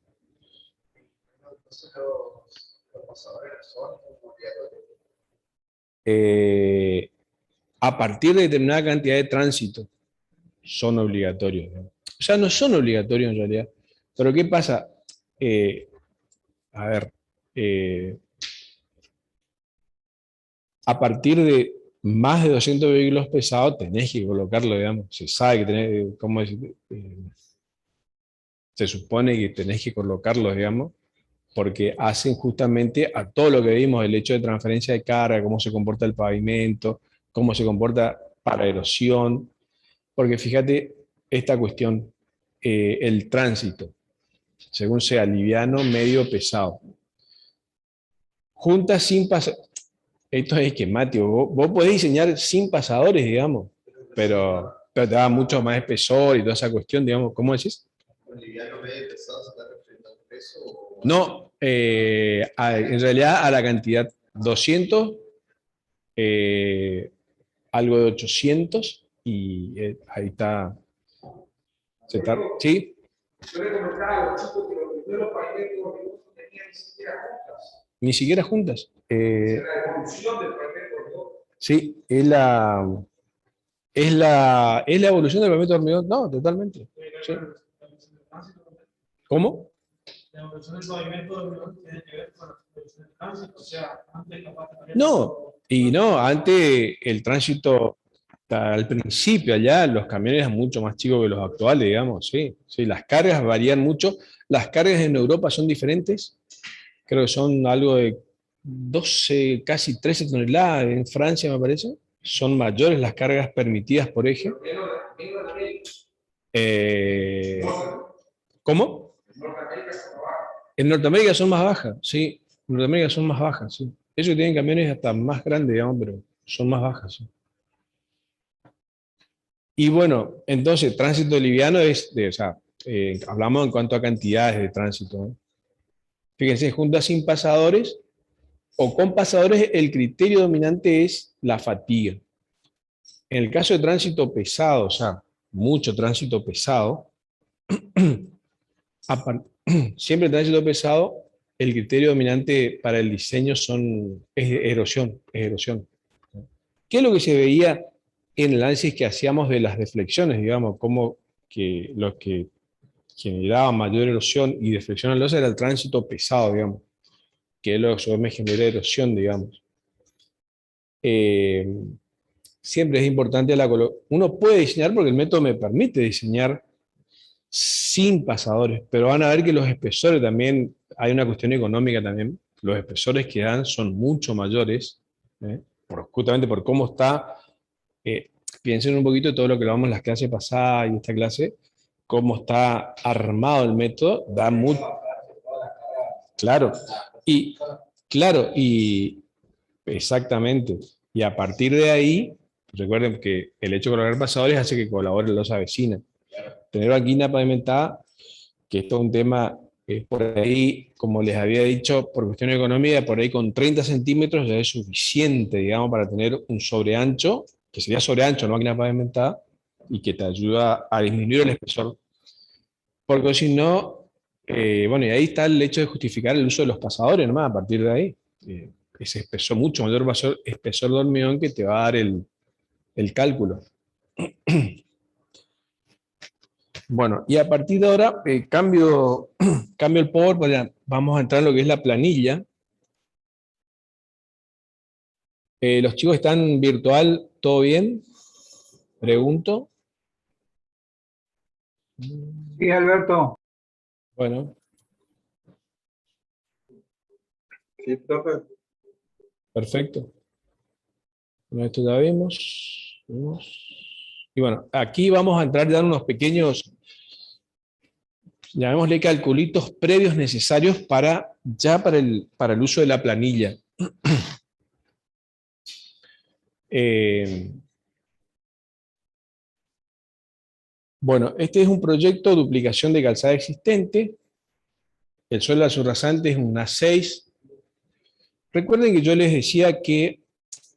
S1: A partir de determinada cantidad de tránsito son obligatorios, ¿no? O sea, no son obligatorios en realidad. Pero ¿qué pasa? A ver, a partir de más de 200 vehículos pesados tenés que colocarlo, digamos. Se sabe que tenés, ¿cómo decir? Se supone que tenés que colocarlo, digamos, porque hacen justamente a todo lo que vimos, el hecho de transferencia de carga, cómo se comporta el pavimento, cómo se comporta para erosión. Porque fíjate esta cuestión, el tránsito, según sea liviano, medio, pesado. Juntas sin pasadores. Esto es esquemático. Vos podés diseñar sin pasadores, digamos, pero te da mucho más espesor y toda esa cuestión, digamos. ¿Cómo decís? ¿Liviano, medio, pesado se está refiriendo al peso? No, en realidad a la cantidad. 200, algo de 800, y ahí está. ¿Sí? Yo le comentaba a los chicos que los primeros pavimentos no tenían ni siquiera juntas. Ni siquiera juntas. La evolución del pavimento. Sí, es la Es la evolución del pavimento de hormigón. No, totalmente. Sí. ¿Cómo?
S5: La evolución del pavimento de hormigón tiene que ver con la evolución del tránsito, o sea, antes capaz que había
S1: No, y no, antes el tránsito, al principio allá, los camiones eran mucho más chicos que los actuales, digamos, sí, sí, las cargas varían mucho. Las cargas en Europa son diferentes, creo que son algo de 12, casi 13 toneladas, en Francia me parece, son mayores las cargas permitidas por eje. Eh, ¿Cómo? En Norteamérica son más bajas, sí. En Norteamérica son más bajas, sí. Ellos tienen camiones hasta más grandes, digamos, pero son más bajas, sí. Y bueno, entonces, tránsito liviano es, o sea, hablamos en cuanto a cantidades de tránsito, ¿no? Fíjense, juntas sin pasadores o con pasadores, el criterio dominante es la fatiga. En el caso de tránsito pesado, o sea, mucho tránsito pesado, siempre el tránsito pesado, el criterio dominante para el diseño es erosión, es erosión. ¿Qué es lo que se veía en el análisis que hacíamos de las deflexiones, digamos, como que lo que generaba mayor erosión y deflexión en losa era el tránsito pesado, digamos, que es lo que me genera erosión, digamos. Eh, Siempre es importante uno puede diseñar porque el método me permite diseñar sin pasadores, pero van a ver que los espesores también, hay una cuestión económica también, los espesores que dan son mucho mayores, justamente por cómo está, eh, piensen un poquito de todo lo que hablamos en las clases pasadas y esta clase, cómo está armado el método, da mucho, claro, y claro, y exactamente, y a partir de ahí, recuerden que el hecho de colocar pasadores hace que colaboren los vecinos. Tener banquina pavimentada, que esto es un tema, por ahí, como les había dicho, por cuestión de economía, por ahí con 30 centímetros ya es suficiente, digamos, para tener un sobreancho, que sería sobreancho, no máquina pavimentada, y que te ayuda a disminuir el espesor. Porque si no, bueno, y ahí está el hecho de justificar el uso de los pasadores, nomás, a partir de ahí. Ese espesor, mucho mayor espesor de hormigón que te va a dar el cálculo. Bueno, y a partir de ahora cambio el PowerPoint, vamos a entrar en lo que es la planilla. ¿Los chicos están virtual? ¿Todo bien? Pregunto.
S3: Sí, Alberto.
S1: Bueno,
S4: Sí, profe.
S1: perfecto. Bueno, esto ya vimos. Y bueno, aquí vamos a entrar ya en unos pequeños, llamémosle calculitos previos necesarios para el uso de la planilla. Eh, bueno, este es un proyecto de duplicación de calzada existente. El suelo rasante es una 6. Recuerden que yo les decía que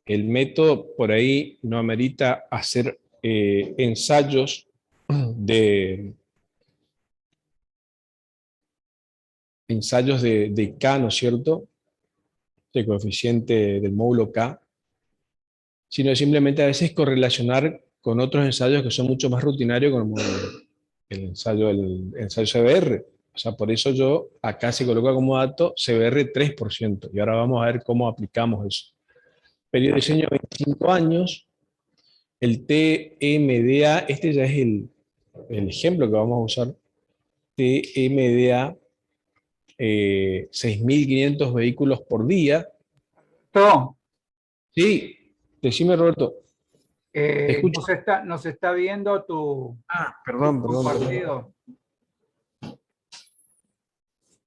S1: el método por ahí no amerita hacer ensayos de K, ¿no es cierto? De coeficiente del módulo K, sino simplemente a veces correlacionar con otros ensayos que son mucho más rutinarios, como el ensayo CBR. O sea, por eso yo acá se coloca como dato CBR 3%. Y ahora vamos a ver cómo aplicamos eso. Periodo de diseño 25 años. El TMDA, este ya es el ejemplo que vamos a usar. TMDA, 6.500 vehículos por día.
S3: Alberto,
S1: Sí, decime Roberto, te escucho.
S3: nos está viendo tu
S1: Perdón, perdón, perdón.
S3: compartido.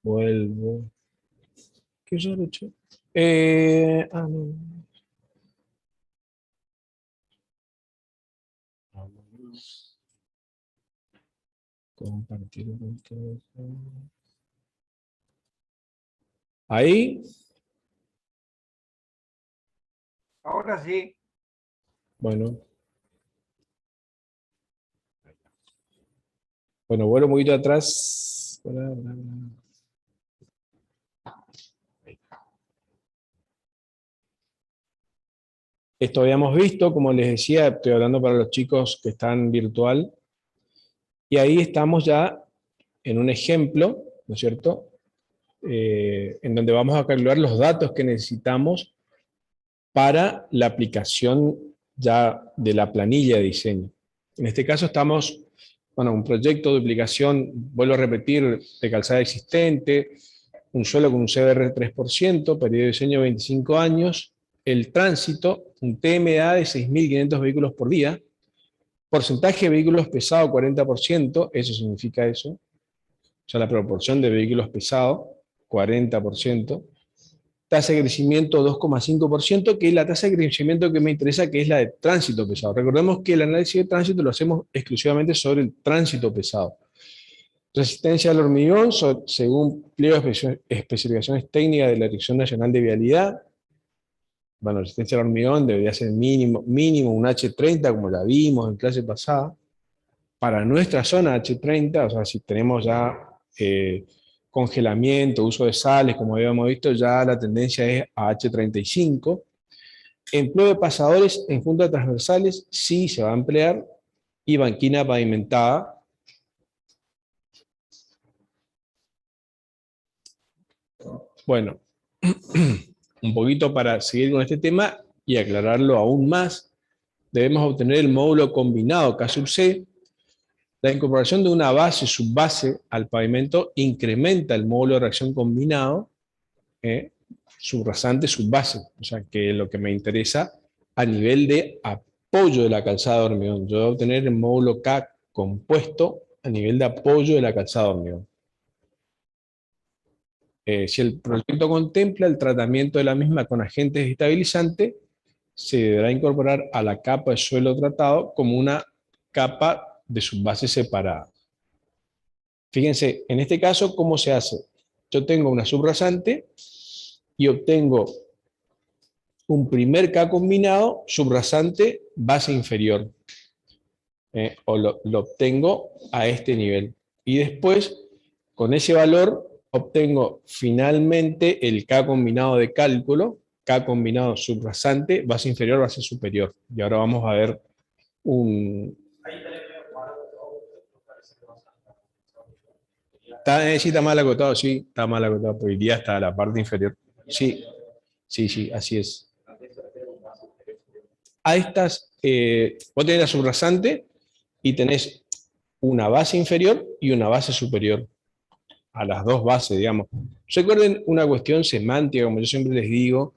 S1: Vuelvo. ¿Qué yo he hecho? No. Compartir con ustedes. Ahí,
S3: Ahora sí.
S1: bueno, vuelvo un poquito atrás. Esto habíamos visto, como les decía, estoy hablando para los chicos que están virtual, y ahí estamos ya en un ejemplo, ¿no es cierto?, en donde vamos a calcular los datos que necesitamos para la aplicación ya de la planilla de diseño. En este caso estamos, bueno, un proyecto de duplicación, vuelvo a repetir, de calzada existente, un suelo con un CBR 3%, periodo de diseño 25 años, el tránsito, un TMA de 6.500 vehículos por día, porcentaje de vehículos pesados 40%, eso significa eso, o sea, la proporción de vehículos pesados, 40%, tasa de crecimiento 2,5%, que es la tasa de crecimiento que me interesa, que es la de tránsito pesado. Recordemos que el análisis de tránsito lo hacemos exclusivamente sobre el tránsito pesado. Resistencia al hormigón, según pliego de especificaciones técnicas de la Dirección Nacional de Vialidad. Bueno, resistencia al hormigón debería ser mínimo un H30, como la vimos en clase pasada. Para nuestra zona H30, o sea, si tenemos ya congelamiento, uso de sales, como habíamos visto, ya la tendencia es a H35. Empleo de pasadores en juntas transversales, sí se va a emplear, y banquina pavimentada. Bueno, un poquito para seguir con este tema y aclararlo aún más, debemos obtener el módulo combinado K sub C. La incorporación de una base subbase al pavimento incrementa el módulo de reacción combinado, subrasante subbase, o sea que lo que me interesa a nivel de apoyo de la calzada de hormigón. Yo voy a obtener el módulo K compuesto a nivel de apoyo de la calzada de hormigón. Si el proyecto contempla el tratamiento de la misma con agentes estabilizantes, se deberá incorporar a la capa de suelo tratado como una capa de subbase separada. Fíjense, en este caso, ¿cómo se hace? Yo tengo una subrasante y obtengo un primer K combinado, subrasante, base inferior. O lo obtengo a este nivel. Y después, con ese valor, obtengo finalmente el K combinado de cálculo, K combinado subrasante, base inferior, base superior. Y ahora vamos a ver un... Sí, está mal acotado, sí, está mal acotado, porque iría hasta la parte inferior. Sí, sí, así es. A estas, vos tenés la subrasante y tenés una base inferior y una base superior. A las dos bases, digamos. Recuerden una cuestión semántica, como yo siempre les digo,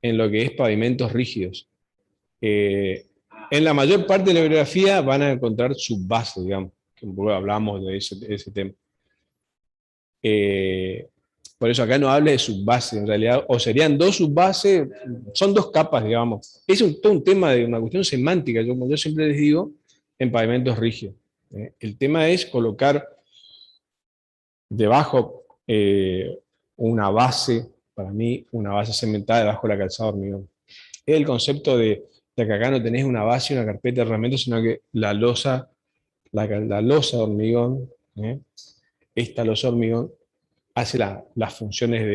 S1: en lo que es pavimentos rígidos. En la mayor parte de la bibliografía van a encontrar subbases, digamos, que un poco hablamos de ese tema. Por eso acá no habla de subbase, en realidad, o serían dos subbases, son dos capas, digamos. Es todo un tema de una cuestión semántica, como yo siempre les digo, en pavimentos rígidos. El tema es colocar debajo una base, para mí, una base cementada debajo de la calzada de hormigón. Es el concepto de que acá no tenés una base y una carpeta de herramientas, sino que la losa de hormigón, esta losa de hormigón, hace las funciones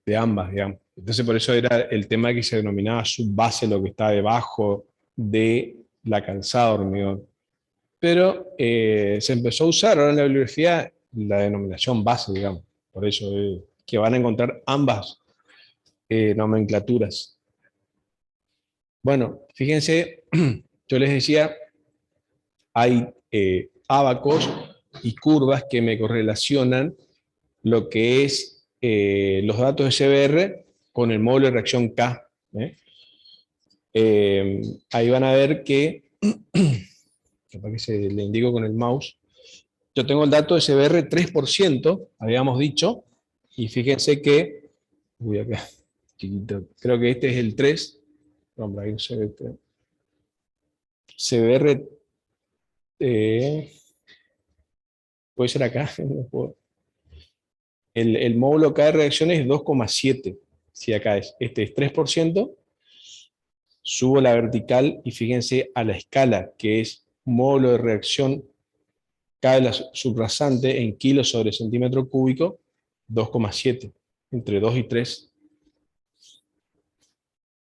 S1: de ambas, digamos. Entonces por eso era el tema que se denominaba subbase, lo que está debajo de la calzada de hormigón. Pero se empezó a usar ahora en la bibliografía la denominación base, digamos. Por eso que van a encontrar ambas nomenclaturas. Bueno, fíjense, yo les decía, hay ábacos y curvas que me correlacionan lo que es los datos de CBR con el módulo de reacción K. Ahí van a ver que, capaz que se le indico con el mouse, yo tengo el dato de CBR 3%, habíamos dicho, y fíjense que, uy, acá, chiquito, creo que este es el 3, hombre, ahí se ve, CBR, puede ser acá, no puedo. El módulo K de reacciones es 2,7, si acá este es 3%, subo la vertical y fíjense a la escala, que es módulo de reacción K de la subrasante en kilos sobre centímetro cúbico, 2,7, entre 2 y 3.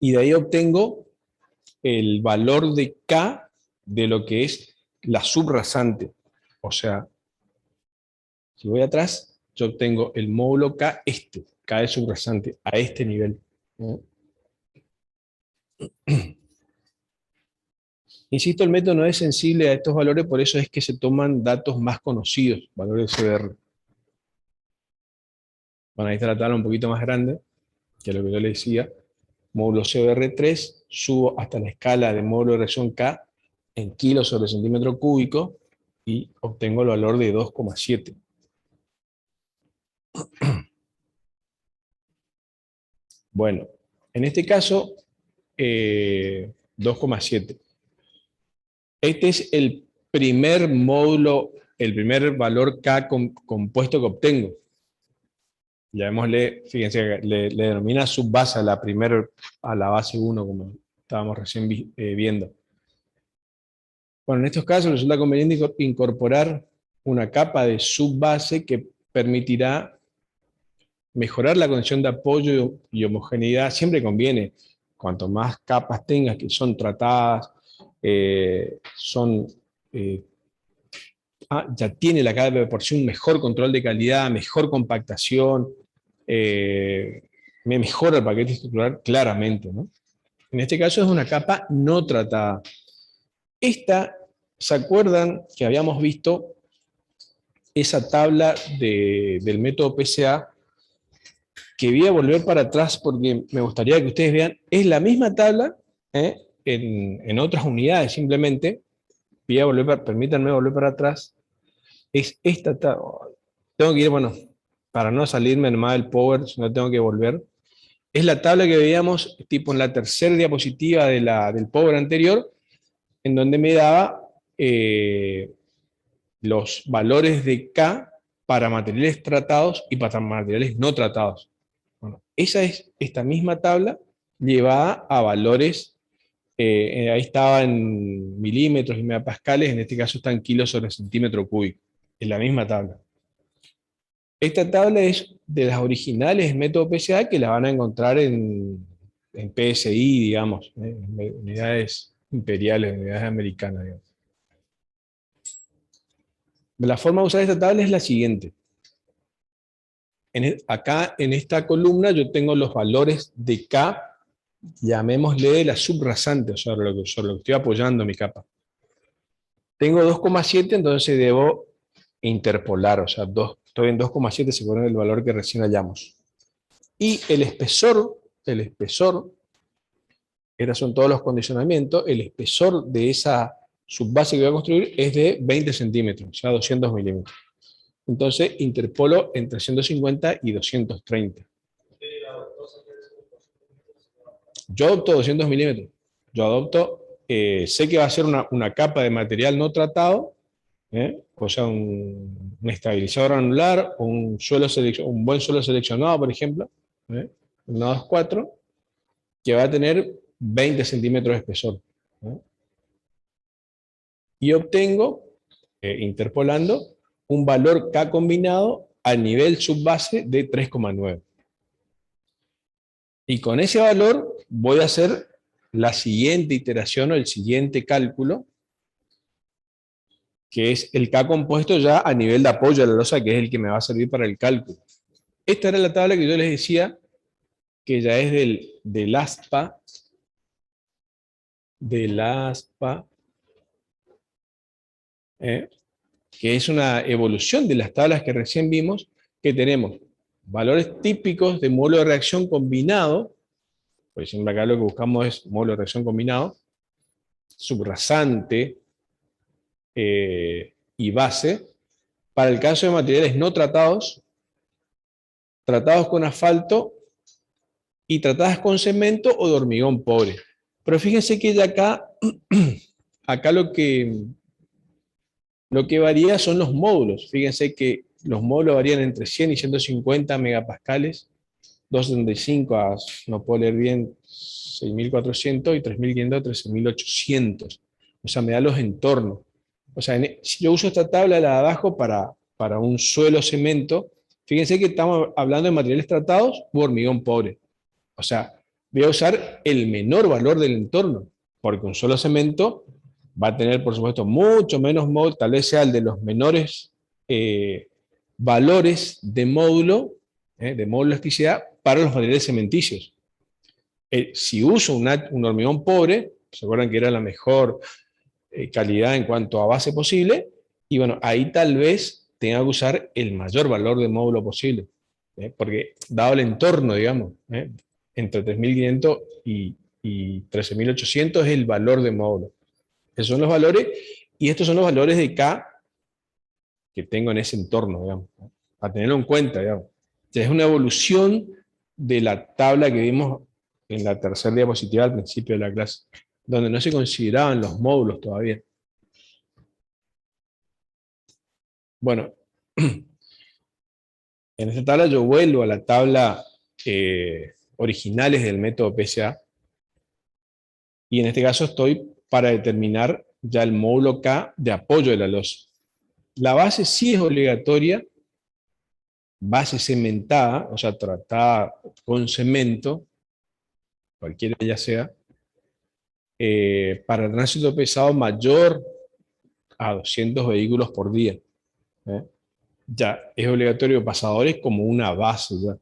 S1: Y de ahí obtengo el valor de K de lo que es la subrasante. O sea, si voy atrás, yo obtengo el módulo K K de subrasante, a este nivel. Insisto, el método no es sensible a estos valores, por eso es que se toman datos más conocidos, valores de CBR. Bueno, ahí está la tabla un poquito más grande, que lo que yo le decía. Módulo CBR3, subo hasta la escala de módulo de reacción K en kilos sobre centímetro cúbico y obtengo el valor de 2,7. Bueno, en este caso, 2,7. Este es el primer módulo, el primer valor K compuesto que obtengo. Llamémosle, fíjense, le denomina subbase a la base 1, como estábamos recién viendo. Bueno, en estos casos resulta conveniente incorporar una capa de subbase que permitirá mejorar la condición de apoyo y homogeneidad. Siempre conviene, cuanto más capas tengas que son tratadas, ya tiene la capa de por sí un mejor control de calidad, mejor compactación, me mejora el paquete estructural claramente, ¿no? En este caso es una capa no tratada. Esta, ¿se acuerdan que habíamos visto esa tabla del método PCA? Que voy a volver para atrás porque me gustaría que ustedes vean, es la misma tabla en otras unidades simplemente. Permítanme volver para atrás. Es esta tabla. Tengo que ir, bueno, para no salirme nomás del Power, si no tengo que volver. Es la tabla que veíamos tipo en la tercera diapositiva del Power anterior, en donde me daba los valores de K para materiales tratados y para materiales no tratados. Bueno, esa es esta misma tabla llevada a valores, ahí estaba en milímetros y megapascales, en este caso está en kilos sobre centímetro cúbico. Es la misma tabla. Esta tabla es de las originales método PCA que la van a encontrar en PSI, digamos, en unidades imperiales, unidades americanas, digamos. La forma de usar esta tabla es la siguiente. Acá en esta columna yo tengo los valores de K, llamémosle la subrasante, o sea, sobre lo que estoy apoyando mi capa. Tengo 2,7, entonces debo interpolar, o sea, estoy en 2,7 según el valor que recién hallamos. Y el espesor, estos son todos los condicionamientos, el espesor de esa subbase que voy a construir es de 20 centímetros, o sea, 200 milímetros. Entonces interpolo entre 150 y 230. Yo adopto 200 milímetros. Yo adopto, sé que va a ser una capa de material no tratado, o sea, un estabilizador anular, o un buen suelo seleccionado, por ejemplo, un 2,4, que va a tener 20 centímetros de espesor. Y obtengo, interpolando, un valor K combinado al nivel subbase de 3,9. Y con ese valor voy a hacer la siguiente iteración o el siguiente cálculo, que es el K compuesto ya a nivel de apoyo a la losa, que es el que me va a servir para el cálculo. Esta era la tabla que yo les decía, que ya es del ASPA, que es una evolución de las tablas que recién vimos, que tenemos valores típicos de módulo de reacción combinado, por ejemplo acá lo que buscamos es módulo de reacción combinado, subrasante y base, para el caso de materiales no tratados, tratados con asfalto y tratadas con cemento o de hormigón pobre. Pero fíjense que ya acá lo que varía son los módulos. Fíjense que los módulos varían entre 100 y 150 megapascales, 275 a, no puedo leer bien, 6.400 y 3.500 a 13.800. O sea, me da los entornos. O sea, si yo uso esta tabla, la de abajo, para un suelo cemento, fíjense que estamos hablando de materiales tratados u hormigón pobre. O sea, voy a usar el menor valor del entorno. porque un solo cemento va a tener, por supuesto, mucho menos módulo, tal vez sea el de los menores valores de módulo elasticidad para los materiales cementicios. Si uso un hormigón pobre, ¿se acuerdan que era la mejor calidad en cuanto a base posible? Y bueno, ahí tal vez tenga que usar el mayor valor de módulo posible, porque dado el entorno, digamos, entre 3.500 y 13.800 es el valor de módulo. Esos son los valores, y estos son los valores de K que tengo en ese entorno, digamos, a tenerlo en cuenta, digamos. Ya es una evolución de la tabla que vimos en la tercera diapositiva al principio de la clase, donde no se consideraban los módulos todavía. Bueno, en esta tabla yo vuelvo a la tabla originales del método PSA, y en este caso estoy para determinar ya el módulo K de apoyo de la losa. La base sí es obligatoria, base cementada, o sea, tratada con cemento, cualquiera ya sea, para tránsito pesado mayor a 200 vehículos por día. Ya es obligatorio pasadores como una base ya.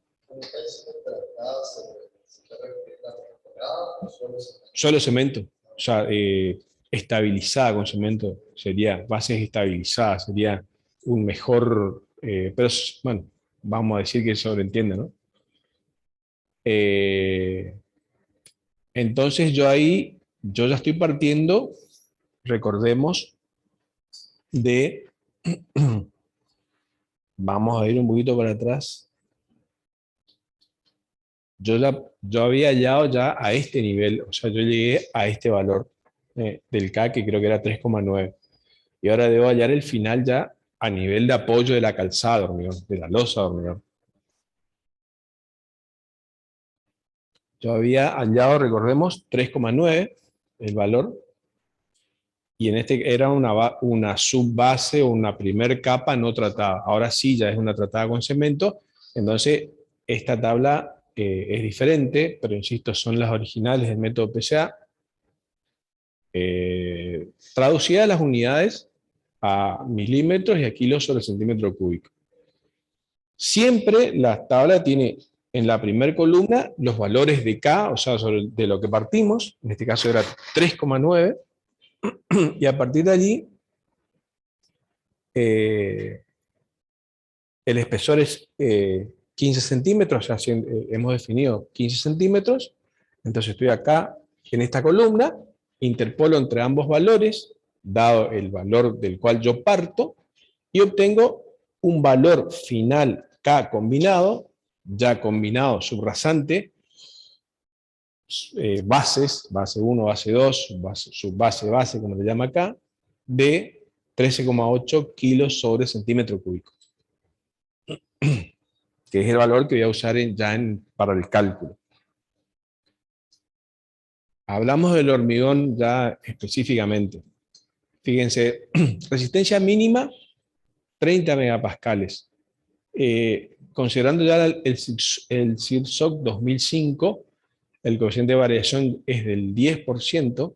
S1: Solo cemento, o sea, estabilizada con cemento, sería bases estabilizadas, sería un mejor, pero bueno, vamos a decir que sobreentiende, ¿no? Entonces yo ya estoy partiendo, recordemos, de, vamos a ir un poquito para atrás, yo había hallado ya a este nivel, o sea, yo llegué a este valor del K, que creo que era 3,9, y ahora debo hallar el final ya a nivel de apoyo de la calzada de hormigón, de la losa de hormigón. Yo había hallado, recordemos, 3,9 el valor, y en este era una subbase o una primer capa no tratada. Ahora sí ya es una tratada con cemento, entonces esta tabla es diferente, pero insisto, son las originales del método PSA, traducidas las unidades a milímetros y a kilos sobre centímetro cúbico. Siempre la tabla tiene en la primera columna los valores de K, o sea, de lo que partimos, en este caso era 3,9, y a partir de allí el espesor es 15 centímetros, ya hemos definido 15 centímetros, entonces estoy acá en esta columna, interpolo entre ambos valores, dado el valor del cual yo parto, y obtengo un valor final K combinado, ya combinado subrasante, bases, base 1, base 2, subbase, como se llama acá, de 13,8 kilos sobre centímetro cúbico, que es el valor que voy a usar para el cálculo. Hablamos del hormigón ya específicamente. Fíjense, resistencia mínima, 30 megapascales. Considerando ya el CIRSOC 2005, el coeficiente de variación es del 10%.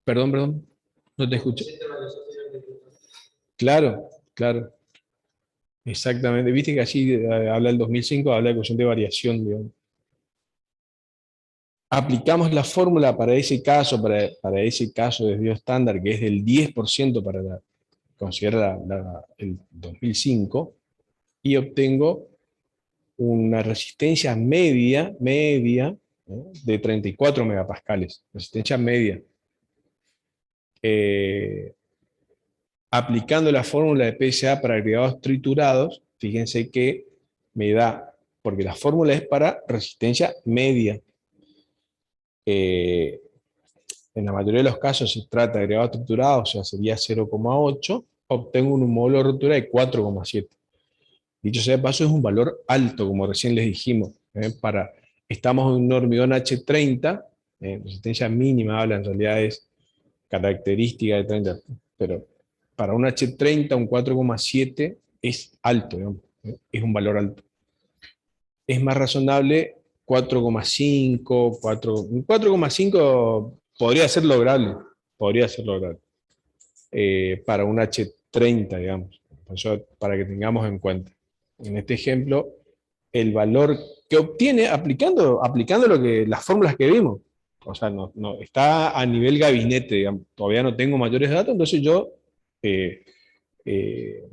S1: Perdón, no te escuché. Claro, claro. Exactamente. Viste que así habla el 2005, habla del coeficiente de variación, digamos. Aplicamos la fórmula para ese caso, para ese caso de desvío estándar, que es del 10% para considerar el 2005, y obtengo una resistencia media de 34 megapascales, resistencia media. Aplicando la fórmula de PSA para agregados triturados, fíjense que me da, porque la fórmula es para resistencia media. En la mayoría de los casos se trata de agregados triturados, o sea, sería 0,8, obtengo un módulo de ruptura de 4,7. Dicho sea de paso, es un valor alto, como recién les dijimos. Estamos en un hormigón H30, resistencia mínima, habla en realidad es característica de 30, pero para un H30, un 4,7 es alto, digamos, es un valor alto. es más razonable 4,5, 4,5 podría ser lograble, para un H30, digamos. Por eso, para que tengamos en cuenta. En este ejemplo, el valor que obtiene aplicando las fórmulas que vimos. O sea, está a nivel gabinete, digamos. Todavía no tengo mayores datos, entonces yo eh, eh,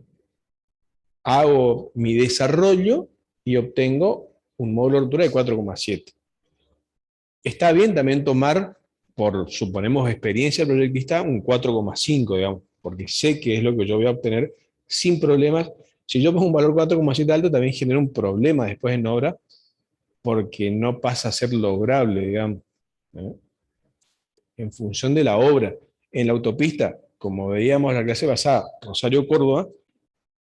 S1: hago mi desarrollo y obtengo un módulo de ruptura de 4,7. Está bien también tomar, por suponemos experiencia proyectista, un 4,5, digamos, porque sé que es lo que yo voy a obtener sin problemas. Si yo pongo un valor 4,7 alto, también genera un problema después en obra, porque no pasa a ser lograble, digamos, ¿no? En función de la obra. En la autopista, como veíamos en la clase pasada, Rosario-Córdoba,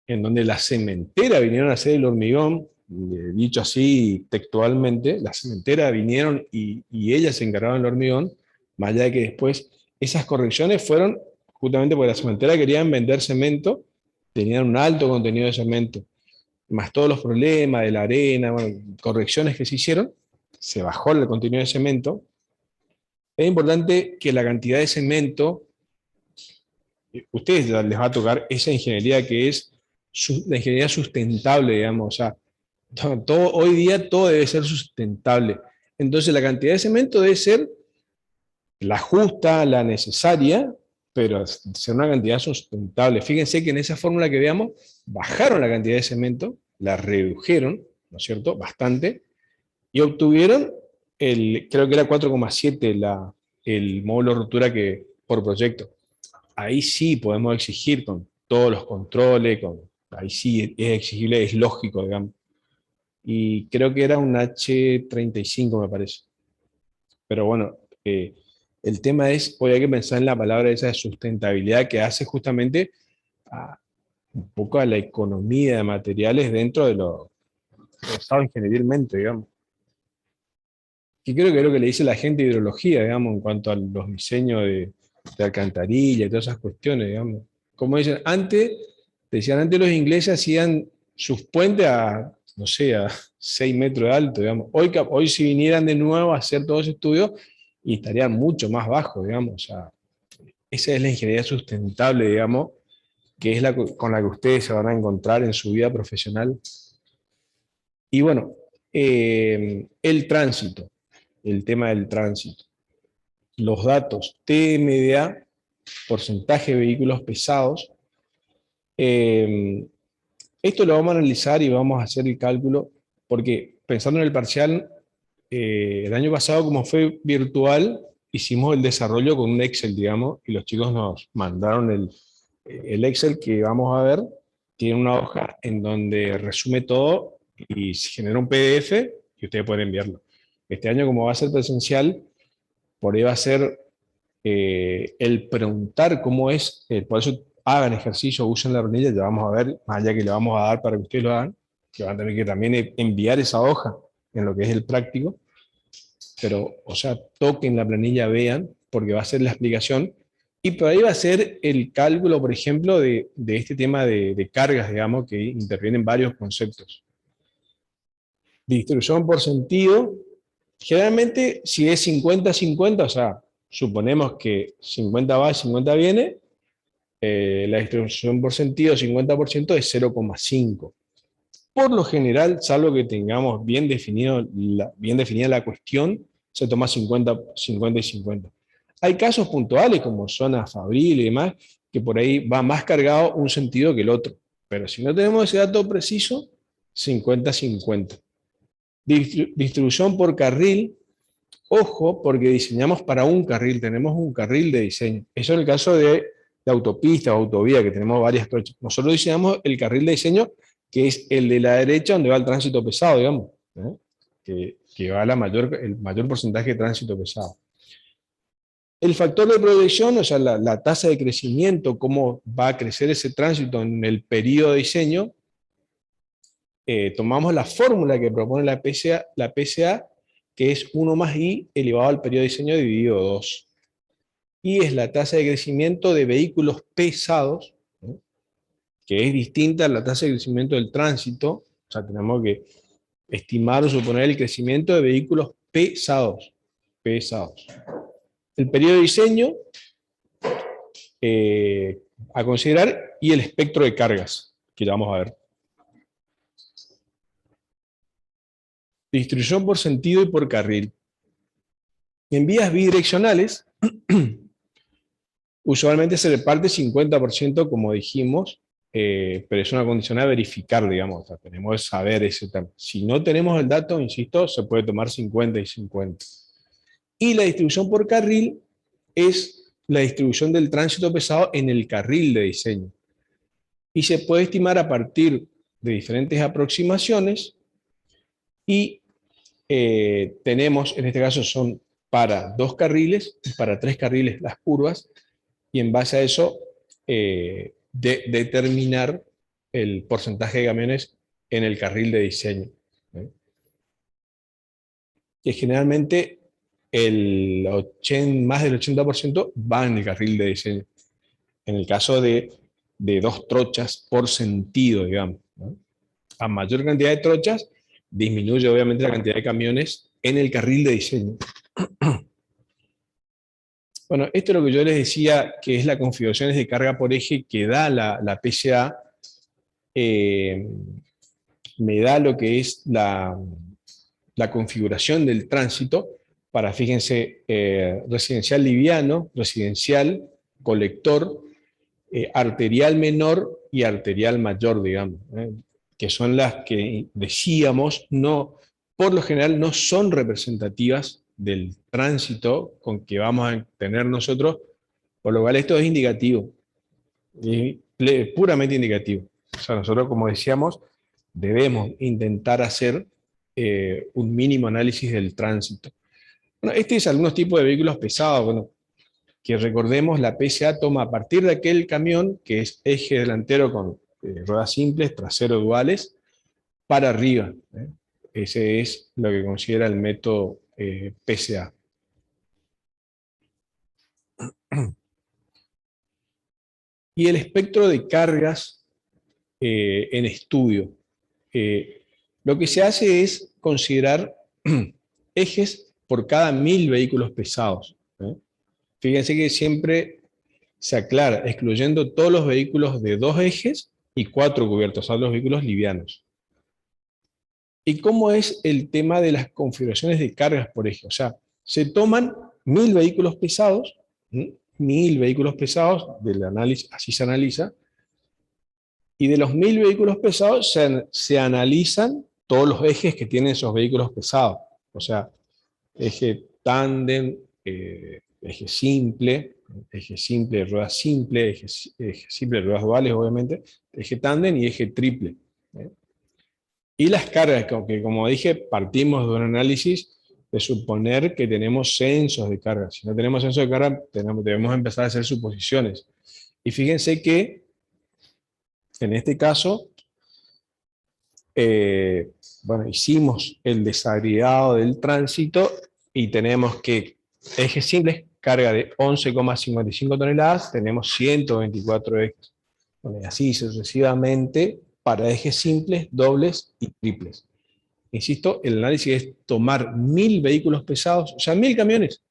S1: en donde la cementera vinieron a hacer el hormigón, dicho así textualmente, la cementera vinieron y ellas se encargaron del hormigón, más allá de que después esas correcciones fueron justamente porque la cementera querían vender cemento, tenían un alto contenido de cemento, más todos los problemas de la arena, bueno, correcciones que se hicieron, se bajó el contenido de cemento. Es importante que la cantidad de cemento, ustedes les va a tocar esa ingeniería que es la ingeniería sustentable, digamos, o sea, hoy día todo debe ser sustentable. Entonces la cantidad de cemento debe ser la justa, la necesaria, pero ser una cantidad sustentable. Fíjense que en esa fórmula que veamos, bajaron la cantidad de cemento, la redujeron, ¿no es cierto?, bastante, y obtuvieron, creo que era 4,7 el módulo de ruptura por proyecto. Ahí sí podemos exigir con todos los controles, ahí sí es exigible, es lógico, digamos. Y creo que era un H35, me parece. Pero bueno, el tema es, hoy hay que pensar en la palabra esa de sustentabilidad que hace justamente un poco a la economía de materiales dentro de lo pensado ingeniermente, digamos. Y creo que es lo que le dice la gente de hidrología, digamos, en cuanto a los diseños de alcantarilla y todas esas cuestiones, digamos. Como dicen, antes los ingleses hacían sus puentes no sé, a 6 metros de alto, digamos. Hoy si vinieran de nuevo a hacer todos esos estudios, y estarían mucho más bajos, digamos. O sea, esa es la ingeniería sustentable, digamos, que es con la que ustedes se van a encontrar en su vida profesional. Y bueno, el tránsito, el tema del tránsito. Los datos TMDA, porcentaje de vehículos pesados. Esto lo vamos a analizar y vamos a hacer el cálculo, porque pensando en el parcial, el año pasado, como fue virtual, hicimos el desarrollo con un Excel, digamos, y los chicos nos mandaron el Excel que vamos a ver. Tiene una hoja en donde resume todo y se genera un PDF y ustedes pueden enviarlo. Este año, como va a ser presencial, por ahí va a ser el preguntar cómo es, por eso hagan ejercicio, usen la hornilla, ya vamos a ver, más allá que le vamos a dar para que ustedes lo hagan, que van a tener que también enviar esa hoja en lo que es el práctico, pero, o sea, toquen la planilla, vean, porque va a ser la explicación, y por ahí va a ser el cálculo, por ejemplo, de este tema de cargas, digamos, que intervienen varios conceptos. Distribución por sentido, generalmente si es 50-50, o sea, suponemos que 50 va y 50 viene, la distribución por sentido 50% es 0,5. Por lo general, salvo que tengamos bien definida la cuestión, se toma 50 y 50. Hay casos puntuales como zona fabril y demás, que por ahí va más cargado un sentido que el otro. Pero si no tenemos ese dato preciso, 50-50. Distribución por carril, ojo, porque diseñamos para un carril, tenemos un carril de diseño. Eso es el caso de autopista o autovía, que tenemos varias trochas. Nosotros diseñamos el carril de diseño, que es el de la derecha, donde va el tránsito pesado, digamos, ¿eh? que va el mayor porcentaje de tránsito pesado. El factor de proyección, o sea, la tasa de crecimiento, cómo va a crecer ese tránsito en el periodo de diseño, tomamos la fórmula que propone la PCA, que es 1 más I elevado al periodo de diseño dividido 2. Y es la tasa de crecimiento de vehículos pesados, ¿no?, que es distinta a la tasa de crecimiento del tránsito. O sea, tenemos que estimar o suponer el crecimiento de vehículos pesados. Pesados. El periodo de diseño a considerar y el espectro de cargas, que ya vamos a ver. Distribución por sentido y por carril. En vías bidireccionales, usualmente se reparte 50%, como dijimos, pero es una condición a verificar, digamos. O sea, tenemos que saber ese tema. Si no tenemos el dato, insisto, se puede tomar 50 y 50. Y la distribución por carril es la distribución del tránsito pesado en el carril de diseño. Y se puede estimar a partir de diferentes aproximaciones y tenemos, en este caso son para 2 carriles y para 3 carriles las curvas, y en base a eso determinar el porcentaje de camiones en el carril de diseño. Que generalmente más del 80% va en el carril de diseño. En el caso de 2 trochas por sentido, digamos, ¿no? A mayor cantidad de trochas, disminuye obviamente la cantidad de camiones en el carril de diseño. Bueno, esto es lo que yo les decía, que es la configuración de carga por eje que da la PCA. Me da lo que es la configuración del tránsito para, fíjense, residencial liviano, residencial, colector, arterial menor y arterial mayor, digamos, que son las que decíamos, no, por lo general no son representativas del tránsito con que vamos a tener nosotros, por lo cual esto es indicativo, puramente indicativo. O sea, nosotros, como decíamos, debemos intentar hacer un mínimo análisis del tránsito. Bueno, este es algunos tipos de vehículos pesados. Bueno, que recordemos, la PCA toma a partir de aquel camión que es eje delantero con ruedas simples, trasero duales, para arriba. Ese es lo que considera el método PCA. Y el espectro de cargas en estudio. Lo que se hace es considerar ejes por cada 1000 vehículos pesados. Fíjense que siempre se aclara, excluyendo todos los vehículos de 2 ejes y 4 cubiertos, o sea, los vehículos livianos. ¿Y cómo es el tema de las configuraciones de cargas por eje? O sea, se toman 1000 vehículos pesados, 1000 vehículos pesados del análisis, así se analiza, y de los 1000 vehículos pesados se analizan todos los ejes que tienen esos vehículos pesados. O sea, eje tándem, eje simple ruedas simple, eje simple, ruedas duales, obviamente, eje tándem y eje triple. Y las cargas, que como dije, partimos de un análisis de suponer que tenemos censos de carga. Si no tenemos censos de carga, debemos empezar a hacer suposiciones. Y fíjense que, en este caso, bueno, hicimos el desagregado del tránsito y tenemos que ejes simples, carga de 11,55 toneladas, tenemos 124 ejes. Bueno, y así sucesivamente para ejes simples, dobles y triples. Insisto, el análisis es tomar 1000 vehículos pesados, o sea, 1000 camiones,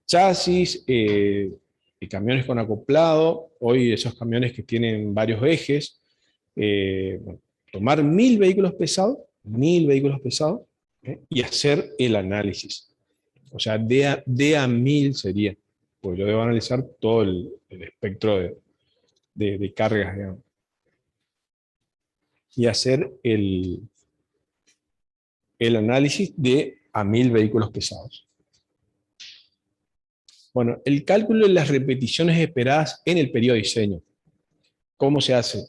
S1: chasis, camiones con acoplado, hoy esos camiones que tienen varios ejes, bueno, tomar 1000 vehículos pesados, y hacer el análisis. O sea, de a 1000 sería, pues yo debo analizar todo el espectro de cargas, digamos, y hacer el análisis de a 1000 vehículos pesados. Bueno, el cálculo de las repeticiones esperadas en el periodo de diseño. ¿Cómo se hace?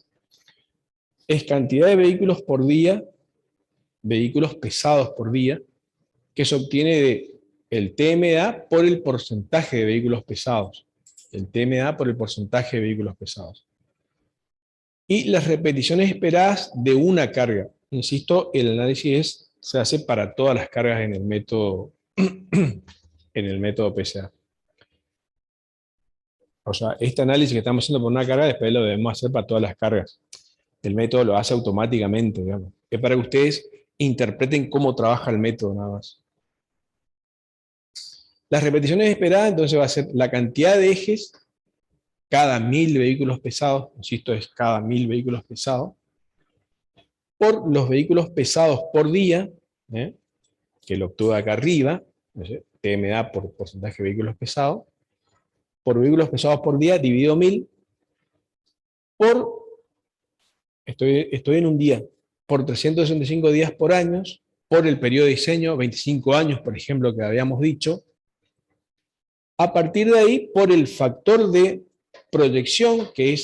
S1: Es cantidad de vehículos por día, vehículos pesados por día, que se obtiene de el TMA por el porcentaje de vehículos pesados. El TMA por el porcentaje de vehículos pesados. Y las repeticiones esperadas de una carga. Insisto, el análisis se hace para todas las cargas en el método PCA. O sea, este análisis que estamos haciendo por una carga, después lo debemos hacer para todas las cargas. El método lo hace automáticamente, digamos. Es para que ustedes interpreten cómo trabaja el método nada más. Las repeticiones esperadas, entonces va a ser la cantidad de ejes cada 1000 vehículos pesados, insisto, es cada 1000 vehículos pesados, por los vehículos pesados por día, que lo obtuve acá arriba, T me da por porcentaje de vehículos pesados, por vehículos pesados por día dividido 1000, por, estoy en un día, por 365 días por año, por el periodo de diseño, 25 años, por ejemplo, que habíamos dicho. A partir de ahí, por el factor de proyección, que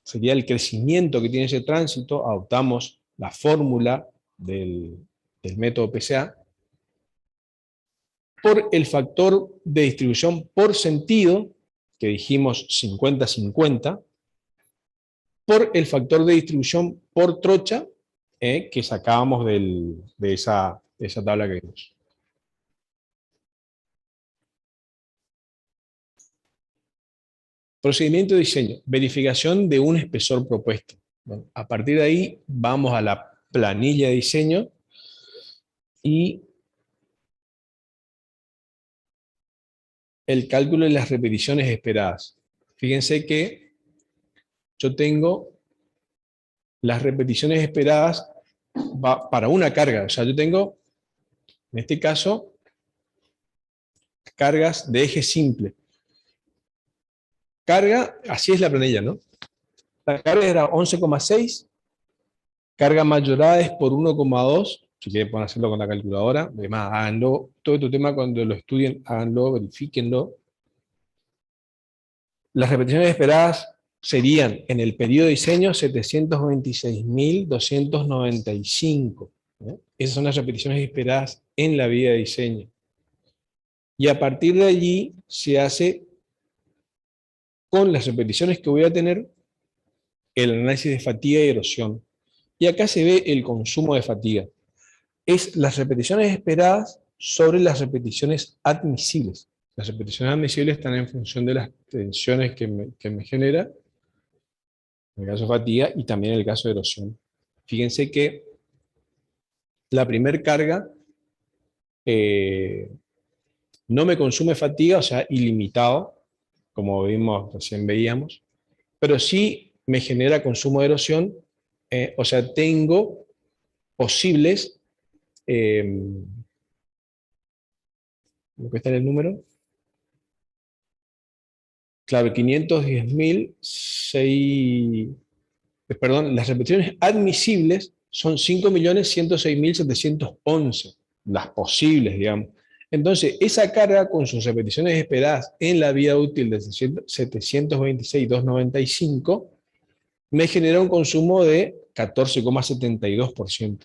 S1: sería el crecimiento que tiene ese tránsito, adoptamos la fórmula del método PCA, por el factor de distribución por sentido, que dijimos 50-50, por el factor de distribución por trocha, que sacábamos de esa tabla que vimos. Procedimiento de diseño, verificación de un espesor propuesto. Bueno, a partir de ahí vamos a la planilla de diseño y el cálculo de las repeticiones esperadas. Fíjense que yo tengo las repeticiones esperadas para una carga. O sea, yo tengo, en este caso, cargas de eje simple. Carga, así es la planilla, ¿no? La carga era 11,6, carga mayorada es por 1,2, si quieren pueden hacerlo con la calculadora, además háganlo, todo este tema cuando lo estudien, háganlo, verifíquenlo. Las repeticiones esperadas serían en el periodo de diseño 726.295. Esas son las repeticiones esperadas en la vida de diseño. Y a partir de allí se hace, con las repeticiones que voy a tener, el análisis de fatiga y erosión. Y acá se ve el consumo de fatiga. Es las repeticiones esperadas sobre las repeticiones admisibles. Las repeticiones admisibles están en función de las tensiones que me genera, en el caso de fatiga, y también en el caso de erosión. Fíjense que la primer carga no me consume fatiga, o sea, ilimitado, como recién veíamos, pero sí me genera consumo de erosión, o sea, tengo posibles, ¿me cuesta el número? Claro, 510.000, perdón, las repeticiones admisibles son 5.106.711, las posibles, digamos. Entonces, esa carga con sus repeticiones esperadas en la vida útil de 726.295 me genera un consumo de 14,72%.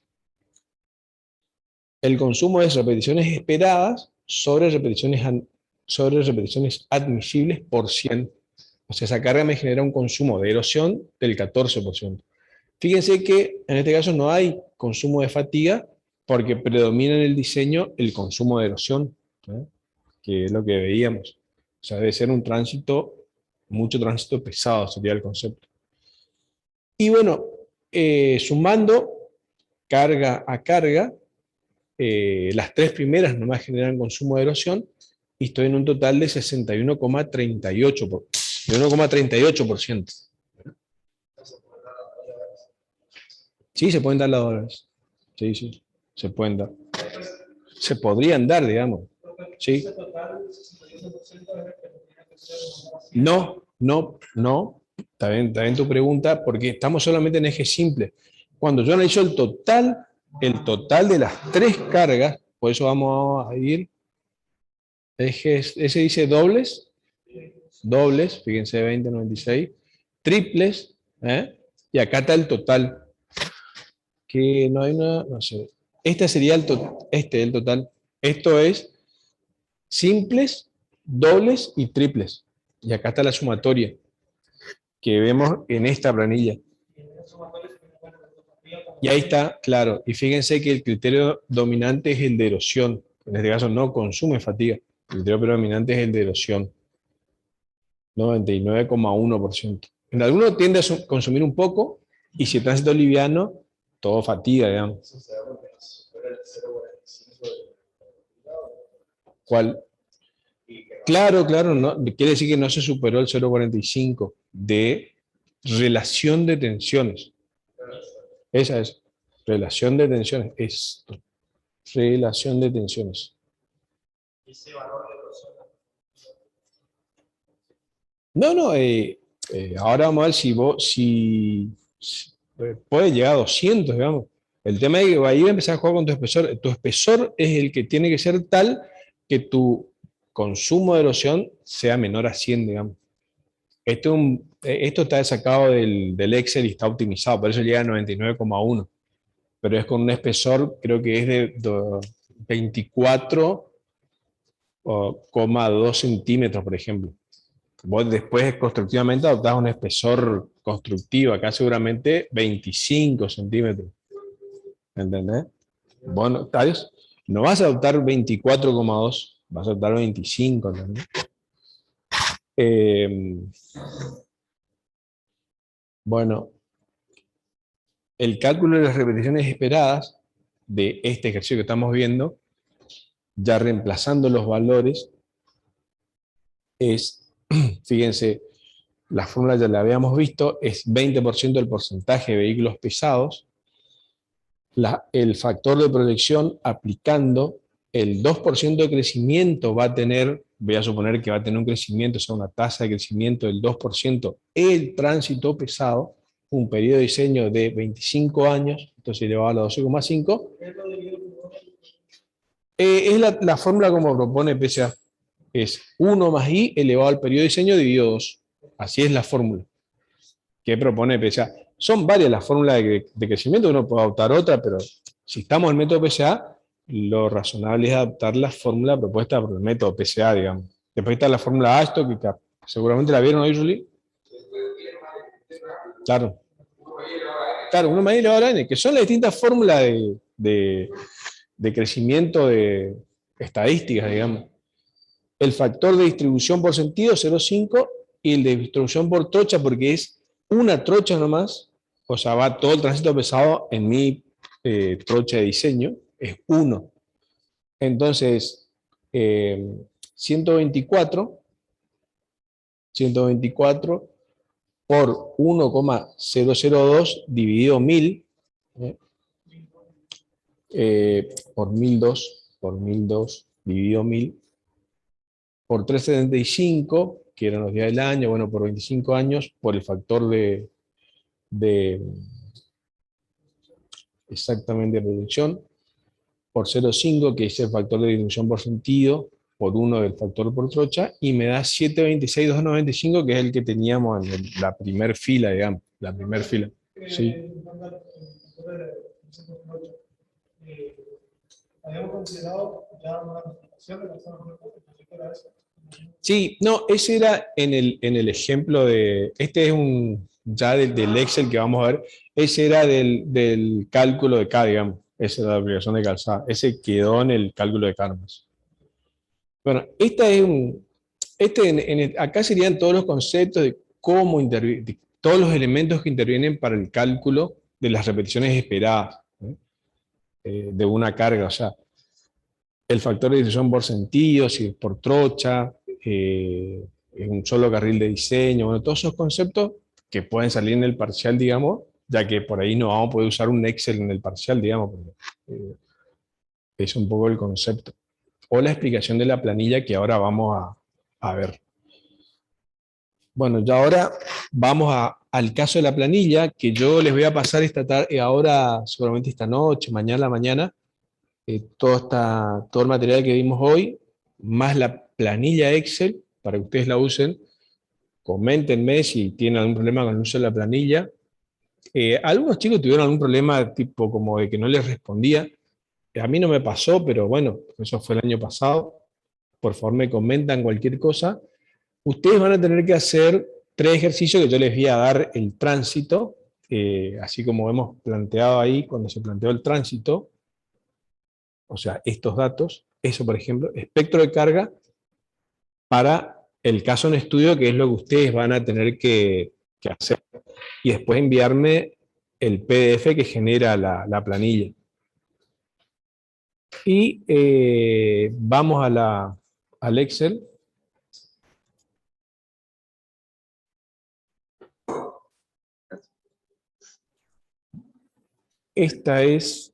S1: El consumo es repeticiones esperadas sobre repeticiones admisibles por 100. O sea, esa carga me genera un consumo de erosión del 14%. Fíjense que en este caso no hay consumo de fatiga porque predomina en el diseño el consumo de erosión, que es lo que veíamos. O sea, debe ser un tránsito, mucho tránsito pesado, sería el concepto. Y bueno, sumando carga a carga, las tres primeras nomás generan consumo de erosión y estoy en un total de 61,38%. Sí, se pueden dar las dólares. Sí, sí, se pueden dar. Se podrían dar, digamos. Sí. No. Está bien tu pregunta, porque estamos solamente en eje simple. Cuando yo analizo el total de las tres cargas, por eso vamos a ir ejes, ese dice dobles, fíjense 20, 96, triples, y acá está el total, que no hay una, no sé, este sería el total, esto es simples, dobles y triples, y acá está la sumatoria, que vemos en esta planilla. Y ahí está, claro, y fíjense que el criterio dominante es el de erosión, en este caso no consume fatiga, el criterio predominante es el de erosión, 99,1%. En algunos tiende a consumir un poco, y si el tránsito liviano, todo fatiga, digamos. ¿Cuál? Claro, claro, no, quiere decir que no se superó el 0,45 de relación de tensiones. Esa es, relación de tensiones. Esto, relación de tensiones. No, no, ahora vamos a ver si puede llegar a 200, digamos. El tema es que ahí va a empezar a jugar con tu espesor. Tu espesor es el que tiene que ser tal que tu consumo de erosión sea menor a 100, digamos. Esto está sacado del Excel y está optimizado, por eso llega a 99,1. Pero es con un espesor, creo que es de 24,2 centímetros, por ejemplo. Vos después constructivamente adoptás un espesor constructivo, acá seguramente 25 centímetros. ¿Entendés? Bueno, ¿tales? No vas a adoptar 24,2, vas a adoptar 25, ¿entendés? Bueno, el cálculo de las repeticiones esperadas de este ejercicio que estamos viendo, ya reemplazando los valores, es, fíjense, la fórmula ya la habíamos visto, es 20% del porcentaje de vehículos pesados, el factor de proyección aplicando el 2% de crecimiento va a tener, voy a suponer que va a tener un crecimiento, o sea, una tasa de crecimiento del 2%, el tránsito pesado, un periodo de diseño de 25 años, entonces elevado a la 12,5, es la fórmula como propone PSA, es 1 más I elevado al periodo de diseño dividido 2, así es la fórmula que propone PSA. Son varias las fórmulas de crecimiento, uno puede adoptar otra, pero si estamos en el método PSA, lo razonable es adaptar la fórmula propuesta por el método PSA, digamos. Después está la fórmula Ashton, que seguramente la vieron hoy, Julie. Claro. Claro, 1 más I elevado a N, que son las distintas fórmulas de crecimiento de estadísticas, digamos. El factor de distribución por sentido, 0,5, y el de distribución por trocha, porque es una trocha nomás, o sea, va todo el tránsito pesado en mi trocha de diseño, es 1. Entonces, 124 por 1,002 dividido 1000, por 1002 dividido 1000, por 375, que eran los días del año, bueno, por 25 años, por el factor de exactamente de proyección, por 0,5, que es el factor de distribución por sentido, por 1 del factor por trocha, y me da 726,295, que es el que teníamos en la primera fila, digamos, la primera fila. Sí.
S5: Habíamos considerado ya una presentación de la zona de eso.
S1: Sí, no, ese era en el ejemplo de, este es ya del Excel que vamos a ver, ese era del cálculo de K, digamos, esa era la aplicación de calzada, ese quedó en el cálculo de K nomás. Bueno, acá serían todos los conceptos de cómo interviene, todos los elementos que intervienen para el cálculo de las repeticiones esperadas, ¿no? De una carga, o sea, el factor de distribución por sentido, si es por trocha, es un solo carril de diseño, bueno, todos esos conceptos que pueden salir en el parcial, digamos, ya que por ahí no vamos a poder usar un Excel en el parcial, digamos, porque, es un poco el concepto. O la explicación de la planilla que ahora vamos a ver. Bueno, ya ahora vamos al caso de la planilla, que yo les voy a pasar esta tarde, ahora seguramente esta noche, mañana a la mañana, todo el material que vimos hoy, más la planilla Excel, para que ustedes la usen. Coméntenme si tienen algún problema con el uso de la planilla. Algunos chicos tuvieron algún problema tipo como de que no les respondía. A mí no me pasó, pero bueno, eso fue el año pasado. Por favor me comentan cualquier cosa. Ustedes van a tener que hacer 3 ejercicios que yo les voy a dar el tránsito, así como hemos planteado ahí cuando se planteó el tránsito. O sea, estos datos, eso por ejemplo, espectro de carga para el caso en estudio, que es lo que ustedes van a tener que hacer. Y después enviarme el PDF que genera la planilla. Y vamos al Excel. Esta es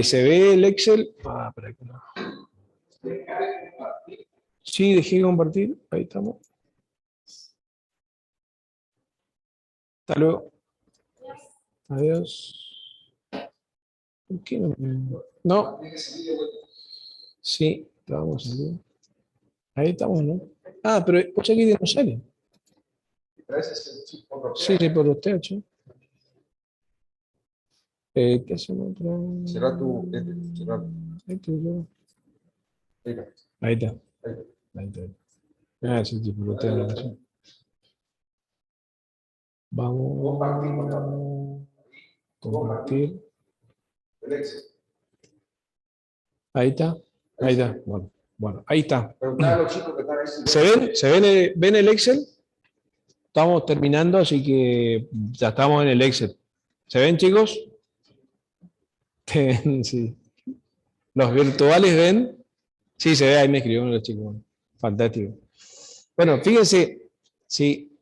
S1: ¿se ve el Excel? Para que no. Sí, dejé de compartir. Ahí estamos. Hasta luego. Adiós. ¿Por qué no? No. Sí, estábamos aquí. Ahí estamos, ¿no? Ah, pero escucha aquí no sale. Sí, sí, por usted, ¿sí? ¿Qué hacemos?
S4: Será tu. Será.
S1: Ahí está. Ahí está. Ah, sí, sí, por usted. ¿No? Sí. Vamos a compartir. Ahí está. Ahí está. Bueno, ahí está. ¿Ven el Excel? Estamos terminando, así que ya estamos en el Excel. ¿Se ven, chicos? Sí. ¿Los virtuales ven? Sí, se ve, ahí me escribieron los chicos. Fantástico. Bueno, fíjense, sí,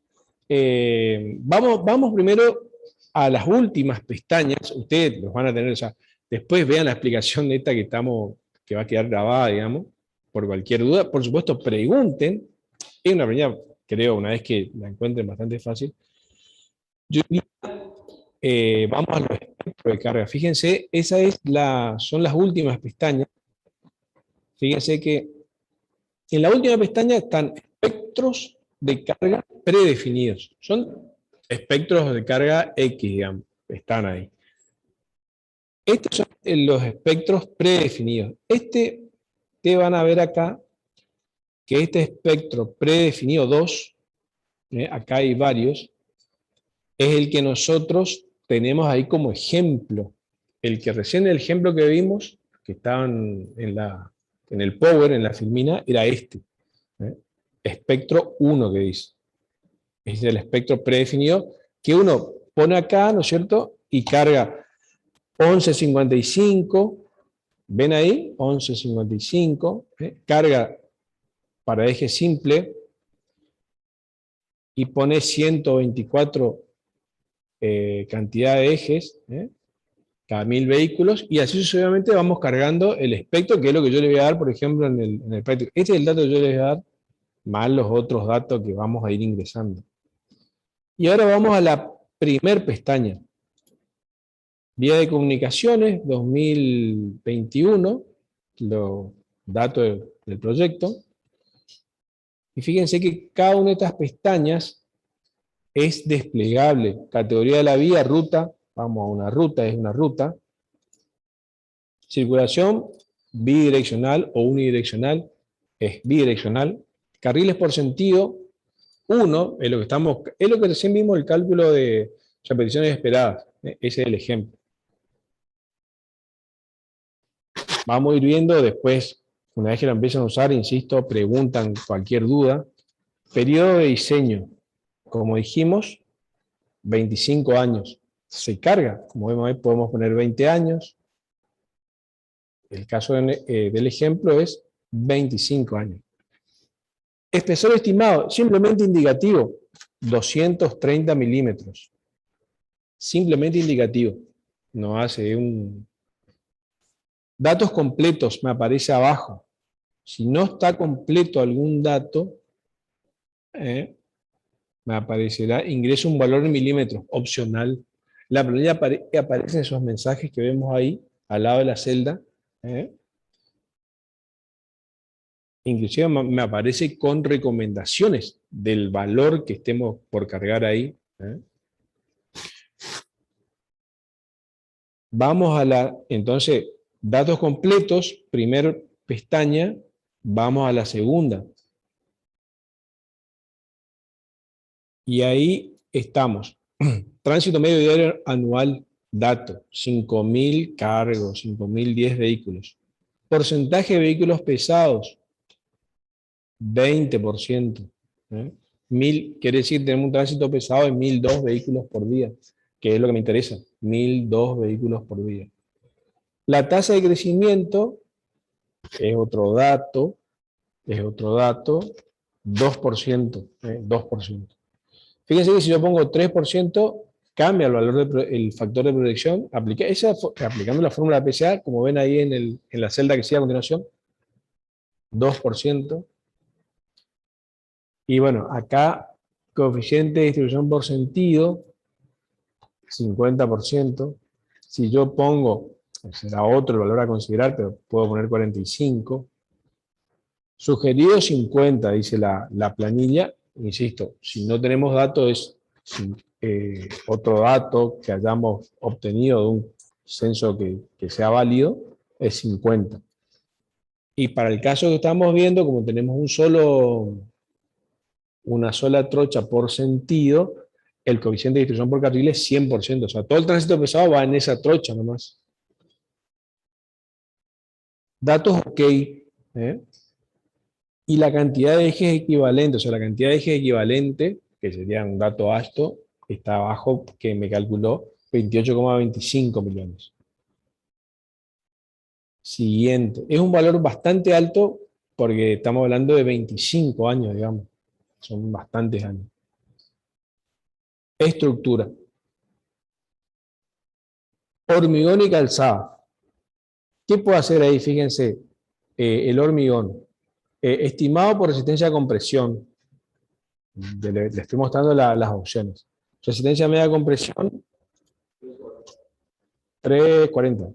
S1: vamos primero a las últimas pestañas. Ustedes los van a tener, o sea, después vean la explicación de esta que va a quedar grabada, digamos, por cualquier duda. Por supuesto, pregunten. Es una pequeña, creo, una vez que la encuentren bastante fácil. Yo diría, vamos a los espectros de carga. Fíjense, son las últimas pestañas. Fíjense que en la última pestaña están espectros de carga predefinidos. Son espectros de carga X, digamos, están ahí. Estos son los espectros predefinidos. Te van a ver acá que este espectro predefinido 2, acá hay varios, es el que nosotros tenemos ahí como ejemplo. El que recién el ejemplo que vimos, que estaban en el Power, en la filmina, era este. Espectro 1 que dice. Es el espectro predefinido que uno pone acá, ¿no es cierto? Y carga 1155, ¿ven ahí? 1155, carga para eje simple y pone 124 cantidad de ejes, cada 1000 vehículos, y así sucesivamente vamos cargando el espectro, que es lo que yo le voy a dar, por ejemplo, en el práctico. Este es el dato que yo le voy a dar, más los otros datos que vamos a ir ingresando. Y ahora vamos a la primer pestaña. Vía de comunicaciones 2021, los datos del proyecto. Y fíjense que cada una de estas pestañas es desplegable. Categoría de la vía, ruta, vamos a una ruta, es una ruta. Circulación, bidireccional o unidireccional, es bidireccional. Carriles por sentido, 1, es lo que recién vimos el cálculo de repeticiones esperadas. Ese es el ejemplo. Vamos a ir viendo después, una vez que lo empiezan a usar, insisto, preguntan cualquier duda. Periodo de diseño, como dijimos, 25 años. Se carga, como vemos ahí, podemos poner 20 años. El caso del ejemplo es 25 años. Espesor estimado, simplemente indicativo, 230 milímetros. Simplemente indicativo. No hace un... Datos completos, me aparece abajo. Si no está completo algún dato, me aparecerá, ingreso un valor en milímetros, opcional. La planilla aparecen esos mensajes que vemos ahí, al lado de la celda. Inclusive me aparece con recomendaciones del valor que estemos por cargar ahí. Vamos entonces, datos completos, primer pestaña, vamos a la segunda. Y ahí estamos. Tránsito medio diario anual, dato, 5.000 cargos, 5.010 vehículos. Porcentaje de vehículos pesados, 20%. Quiere decir que tenemos un tránsito pesado de 1002 vehículos por día, que es lo que me interesa, 1002 vehículos por día. La tasa de crecimiento es otro dato, 2%, 2%. Fíjense que si yo pongo 3%, cambia el valor del factor de proyección, aplicando la fórmula de PCA, como ven ahí en la celda que sigue a continuación, 2%. Y bueno, acá, coeficiente de distribución por sentido, 50%. Si yo pongo, será otro el valor a considerar, pero puedo poner 45. Sugerido 50, dice la planilla. Insisto, si no tenemos datos, es otro dato que hayamos obtenido de un censo que sea válido, es 50. Y para el caso que estamos viendo, como tenemos una sola trocha por sentido, el coeficiente de distribución por carril es 100%. O sea, todo el tránsito pesado va en esa trocha nomás. Datos ok. Y la cantidad de ejes equivalentes, o sea, la cantidad de ejes equivalentes, que sería un dato ASTO, está abajo, que me calculó 28,25 millones. Siguiente. Es un valor bastante alto porque estamos hablando de 25 años, digamos. Son bastantes años. Estructura. Hormigón y calzada. ¿Qué puedo hacer ahí? Fíjense, el hormigón. Estimado por resistencia a compresión. Le estoy mostrando las opciones. Resistencia media a compresión, 340.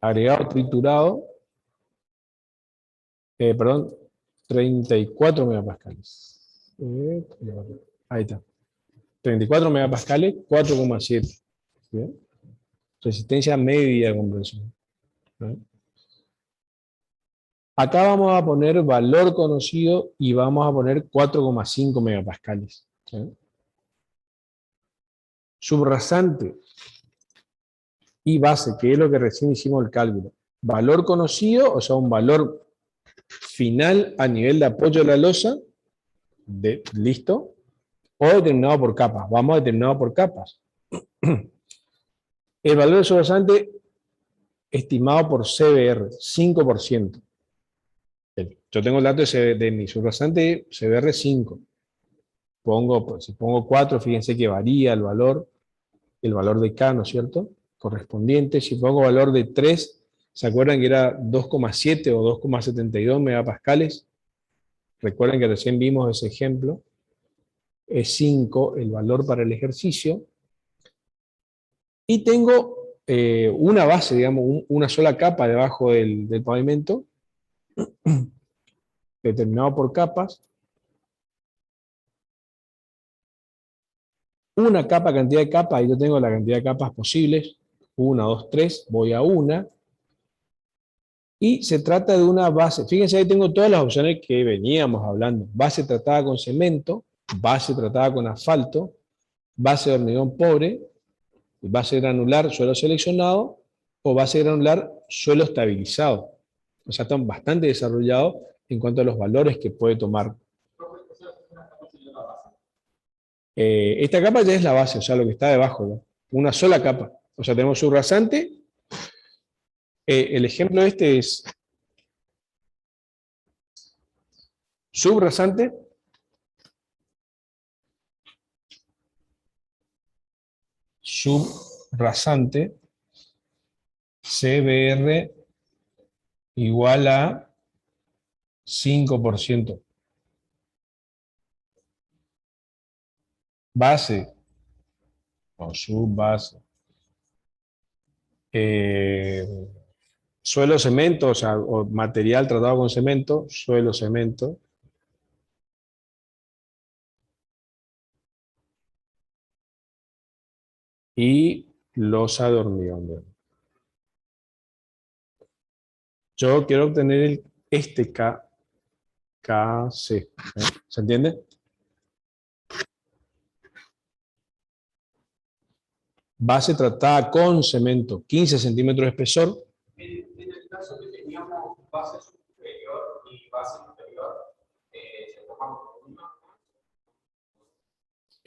S1: Agregado triturado, 34 megapascales. Ahí está. 34 megapascales, 4,7. ¿Bien? Resistencia media de compresión. ¿Bien? Acá vamos a poner valor conocido y vamos a poner 4,5 megapascales. ¿Sí? Subrasante y base, que es lo que recién hicimos el cálculo. Valor conocido, o sea, un valor final a nivel de apoyo de la losa, listo, o determinado por capas. Vamos a determinado por capas. El valor de subrasante estimado por CBR, 5%. Yo tengo el dato de mi subrasante CBR 5. Si pongo 4, fíjense que varía el valor de K, ¿no es cierto? Correspondiente. Si pongo valor de 3, ¿se acuerdan que era 2,7 o 2,72 megapascales? Recuerden que recién vimos ese ejemplo. Es 5 el valor para el ejercicio. Y tengo una base, digamos, una sola capa debajo del pavimento, determinado por capas. Una capa, cantidad de capas, y yo tengo la cantidad de capas posibles. 1, 2, 3, voy a una. Y se trata de una base. Fíjense, ahí tengo todas las opciones que veníamos hablando. Base tratada con cemento, base tratada con asfalto, base de hormigón pobre, base granular, suelo seleccionado, o base granular, suelo estabilizado. O sea, están bastante desarrollados en cuanto a los valores que puede tomar. Esta capa ya es la base, o sea, lo que está debajo, ¿no? Una sola capa. O sea, tenemos subrasante. El ejemplo este es subrasante, CBR igual a 5%. Base o subbase. Suelo cemento, o sea, o material tratado con cemento, suelo cemento. Y losa de hormigón. Yo quiero obtener este KC. ¿Se entiende? Base tratada con cemento, 15 centímetros de espesor.
S6: En el caso que teníamos base superior y base inferior, se toma por una.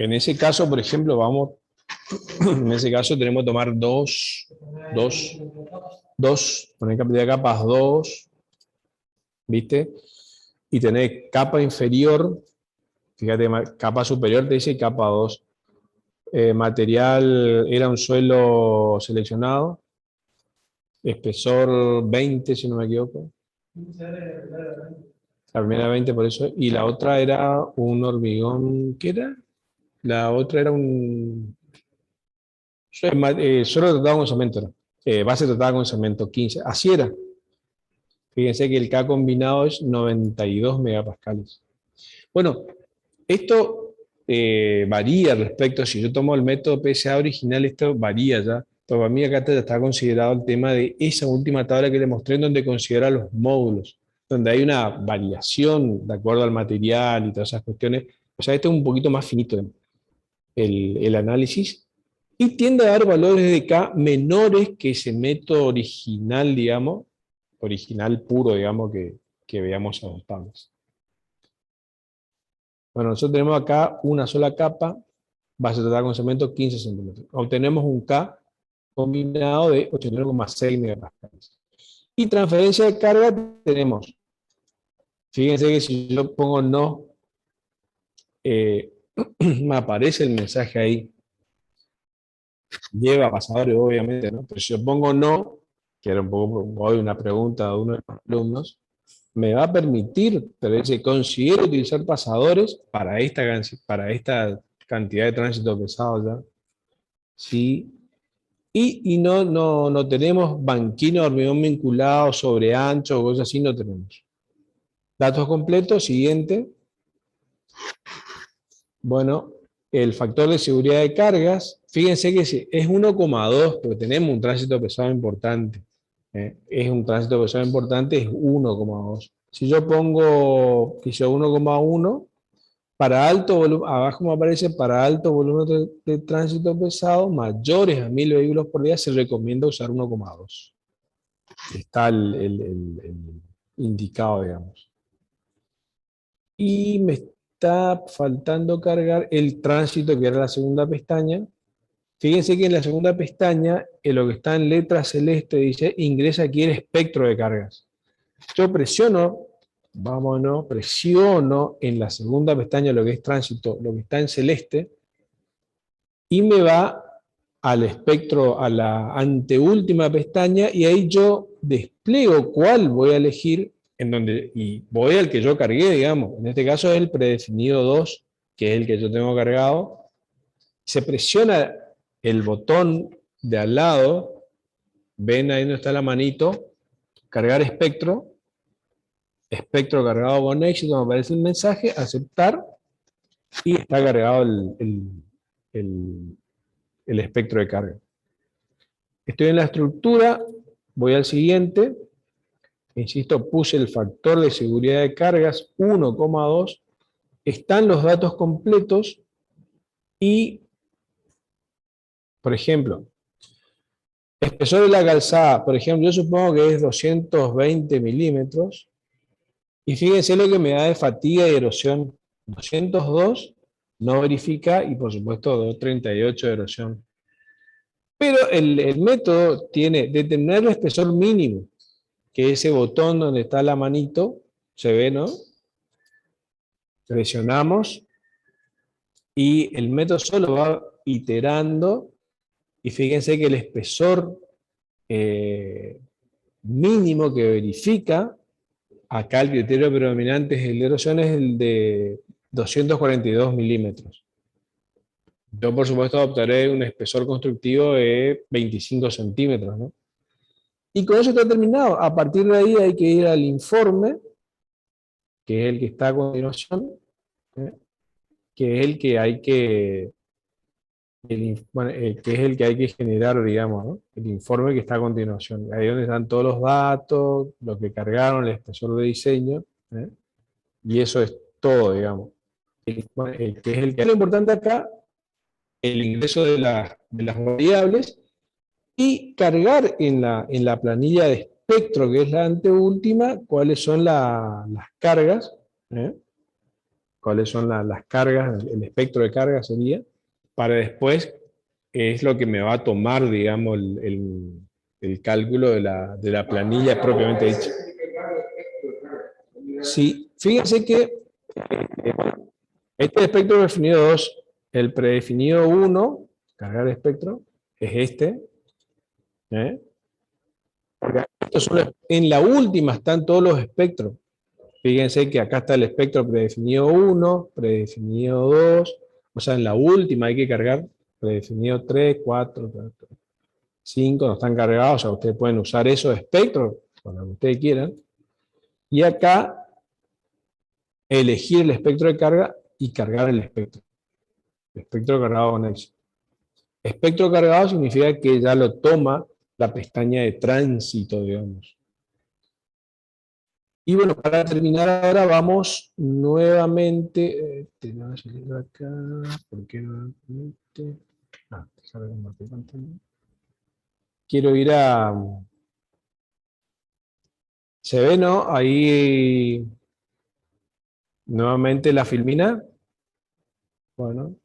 S1: En ese caso, por ejemplo, en ese caso tenemos que tomar dos, poner cantidad de capas 2, ¿viste? Y tener capa inferior, fíjate, capa superior te dice capa 2. Material era un suelo seleccionado, espesor 20, si no me equivoco. La primera 20 por eso, y la otra era un hormigón, ¿qué era? La otra era un... suelo tratado con cemento, ¿no? Base tratada con cemento 15, así era. Fíjense que el K combinado es 92 megapascales. Bueno, esto varía respecto, si yo tomo el método PSA original, esto varía ya. Pero para mí acá está considerado el tema de esa última tabla que le mostré, en donde considera los módulos, donde hay una variación de acuerdo al material y todas esas cuestiones. O sea, esto es un poquito más finito el análisis, y tiende a dar valores de K menores que ese método original, digamos, original puro, digamos, que veamos adoptables. Bueno, nosotros tenemos acá una sola capa, base tratada con cemento 15 centímetros. Obtenemos un K combinado de 89,6 megapascales. Y transferencia de carga tenemos, fíjense que si yo pongo no, me aparece el mensaje ahí. Lleva pasadores, obviamente, ¿no? Pero si yo pongo no, que era un poco hoy una pregunta de uno de los alumnos, me va a permitir, pero dice, considero utilizar pasadores para esta cantidad de tránsito pesado ya. Sí. Y no tenemos banquino de hormigón vinculado sobre ancho o cosas así, no tenemos. Datos completos, siguiente. Bueno, el factor de seguridad de cargas, fíjense que es 1,2, pero tenemos un tránsito pesado importante. Es un tránsito pesado importante, es 1,2. Si yo pongo quizá 1,1, para alto volumen, abajo me aparece para alto volumen de tránsito pesado mayores a 1000 vehículos por día, se recomienda usar 1,2. Está el indicado, digamos. Y me está faltando cargar el tránsito, que era la segunda pestaña. Fíjense que en la segunda pestaña, en lo que está en letra celeste, dice ingresa aquí el espectro de cargas. Yo presiono, presiono en la segunda pestaña lo que es tránsito, lo que está en celeste, y me va al espectro, a la anteúltima pestaña, y ahí yo despliego cuál voy a elegir, y voy al que yo cargué, digamos. En este caso es el predefinido 2, que es el que yo tengo cargado. Se presiona el botón de al lado, ven ahí donde está la manito, cargar espectro cargado con éxito, me aparece el mensaje, aceptar, y está cargado el espectro de carga. Estoy en la estructura, voy al siguiente, insisto, puse el factor de seguridad de cargas 1,2, están los datos completos y, por ejemplo, espesor de la calzada, por ejemplo, yo supongo que es 220 milímetros, y fíjense lo que me da de fatiga y erosión. 202 no verifica, y por supuesto 238 de erosión. Pero el método tiene determinar el espesor mínimo, que es ese botón donde está la manito, se ve, ¿no? Presionamos y el método solo va iterando, y fíjense que el espesor mínimo que verifica, acá el criterio predominante es el de erosión, es el de 242 milímetros. Yo, por supuesto, adoptaré un espesor constructivo de 25 centímetros, ¿no? Y con eso está terminado. A partir de ahí hay que ir al informe, que es el que está a continuación, que es el que hay que, que es el que hay que generar, digamos, ¿no? El informe que está a continuación. Ahí donde están todos los datos, lo que cargaron, el espesor de diseño, y eso es todo, digamos. Que es el que es lo importante acá, el ingreso de las variables, y cargar en la planilla de espectro, que es la anteúltima, cuáles son las cargas, cuáles son las cargas, el espectro de carga sería, para después es lo que me va a tomar, digamos, el cálculo de la planilla propiamente dicha. Sí, fíjense que este espectro definido 2, el predefinido 1, cargar espectro, es este. Porque en la última están todos los espectros. Fíjense que acá está el espectro predefinido 1, predefinido 2, o sea, en la última hay que cargar predefinido 3, 4, 5, no están cargados, o sea, ustedes pueden usar esos espectros con lo que ustedes quieran. Y acá, elegir el espectro de carga y cargar el espectro. Espectro cargado con éxito. Espectro cargado significa que ya lo toma la pestaña de tránsito, digamos. Y bueno, para terminar ahora vamos nuevamente, te voy a salir acá, ¿por qué nuevamente? Déjame compartir pantalla. Quiero ir a, ¿se ve, no? Ahí nuevamente la filmina. Bueno,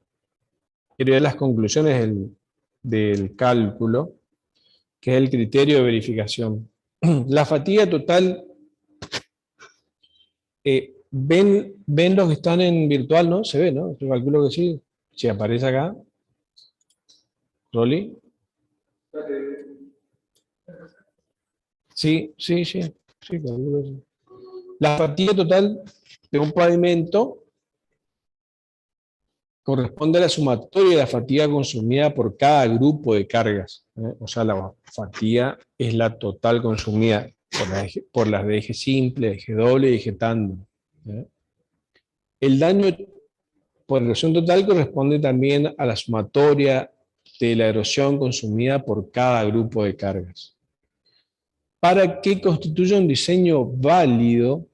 S1: quiero ir a las conclusiones del cálculo, que es el criterio de verificación. La fatiga total, ven los que están en virtual, ¿no? Se ve, ¿no? Yo calculo que sí. Si aparece acá. Rolly. Sí, sí, sí. Sí, calculo que sí. La fatiga total de un pavimento corresponde a la sumatoria de la fatiga consumida por cada grupo de cargas. O sea, la fatiga es la total consumida por las de eje simple, eje doble y eje tándem. El daño por erosión total corresponde también a la sumatoria de la erosión consumida por cada grupo de cargas. Para que constituya un diseño válido,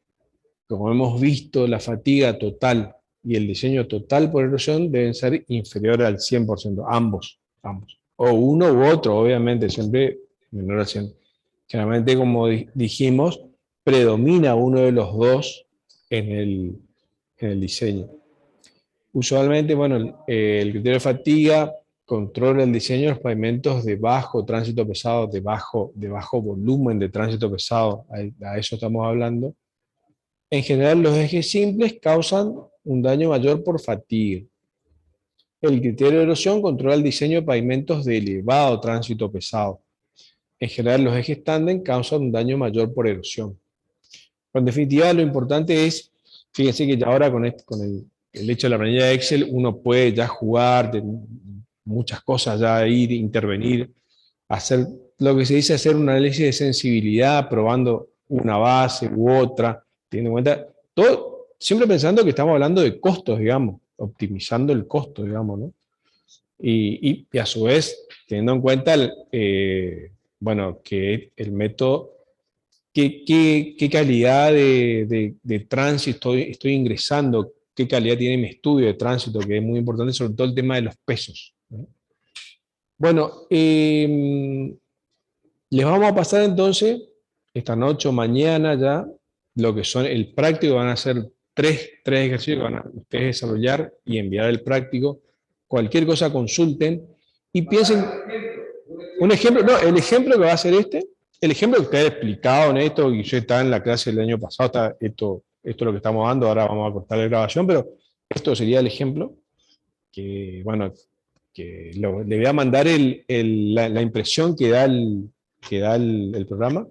S1: como hemos visto, la fatiga total y el diseño total por erosión deben ser inferiores al 100%, ambos. O uno u otro, obviamente, siempre menor al 100%. Generalmente, como dijimos, predomina uno de los dos en el diseño. Usualmente, bueno, el criterio de fatiga controla el diseño de los pavimentos de bajo tránsito pesado, de bajo volumen de tránsito pesado, a eso estamos hablando. En general, los ejes simples causan un daño mayor por fatiga. El criterio de erosión controla el diseño de pavimentos de elevado tránsito pesado. En general, los ejes tándem causan un daño mayor por erosión. En definitiva, lo importante es, fíjense que ya ahora con el hecho de la planilla de Excel, uno puede ya jugar de muchas cosas, ya ir, intervenir, hacer lo que se dice, hacer un análisis de sensibilidad, probando una base u otra, teniendo en cuenta, todo, siempre pensando que estamos hablando de costos, digamos, optimizando el costo, digamos, ¿no? Y a su vez, teniendo en cuenta, bueno, que el método, qué calidad de tránsito estoy ingresando, qué calidad tiene mi estudio de tránsito, que es muy importante, sobre todo el tema de los pesos, ¿no? Bueno, les vamos a pasar entonces, esta noche o mañana ya, lo que son el práctico. Van a ser tres ejercicios que van a ustedes desarrollar y enviar el práctico. Cualquier cosa consulten y piensen, un ejemplo, no, el ejemplo que va a ser el ejemplo que ustedes explicado en esto, y yo estaba en la clase del año pasado, esto es lo que estamos dando, ahora vamos a cortar la grabación, pero esto sería el ejemplo, que bueno, que le voy a mandar la impresión que da el programa.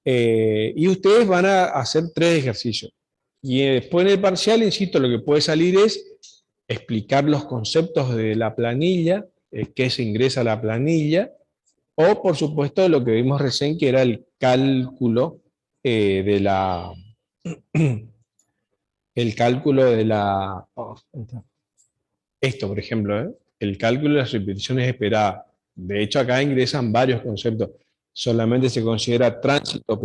S1: Y ustedes van a hacer 3 ejercicios. Y después en el parcial, insisto, lo que puede salir es explicar los conceptos de la planilla, qué se ingresa a la planilla, o por supuesto lo que vimos recién, que era el cálculo de la... el cálculo de la... Esto, por ejemplo, el cálculo de las repeticiones esperadas. De hecho, acá ingresan varios conceptos. Solamente se considera tránsito,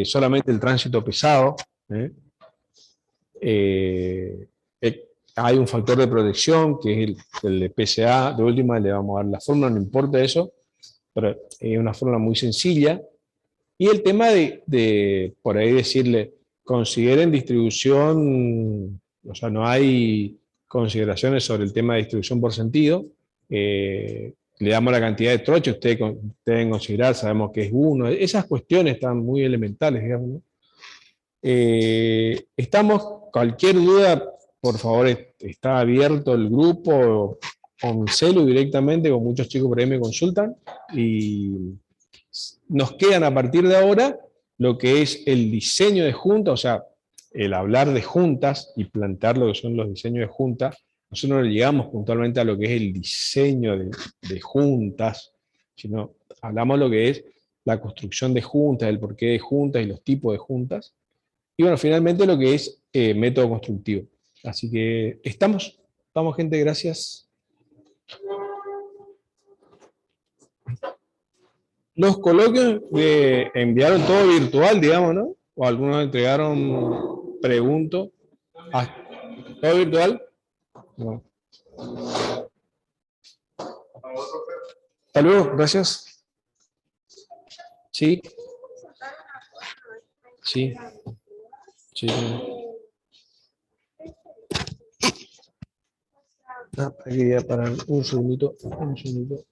S1: solamente el tránsito pesado. Hay un factor de protección, que es el de PCA. De última le vamos a dar la fórmula, no importa eso, pero es una fórmula muy sencilla. Y el tema de por ahí decirle consideren distribución, o sea, no hay consideraciones sobre el tema de distribución por sentido. Le damos la cantidad de troches, ustedes deben considerar, sabemos que es 1. Esas cuestiones están muy elementales, digamos, ¿no? Cualquier duda, por favor, está abierto el grupo o mi celu directamente, con muchos chicos por ahí me consultan, y nos quedan a partir de ahora lo que es el diseño de juntas, o sea, el hablar de juntas y plantear lo que son los diseños de juntas. Nosotros no llegamos puntualmente a lo que es el diseño de juntas, sino hablamos de lo que es la construcción de juntas, el porqué de juntas y los tipos de juntas. Y bueno, finalmente lo que es método constructivo. Así que estamos gente, gracias. Los coloquios enviaron todo virtual, digamos, ¿no? O algunos entregaron preguntas. ¿Todo virtual? No. Hasta luego, gracias. Sí. Sí. Sí. Aquí ya parar un segundito. Un segundito.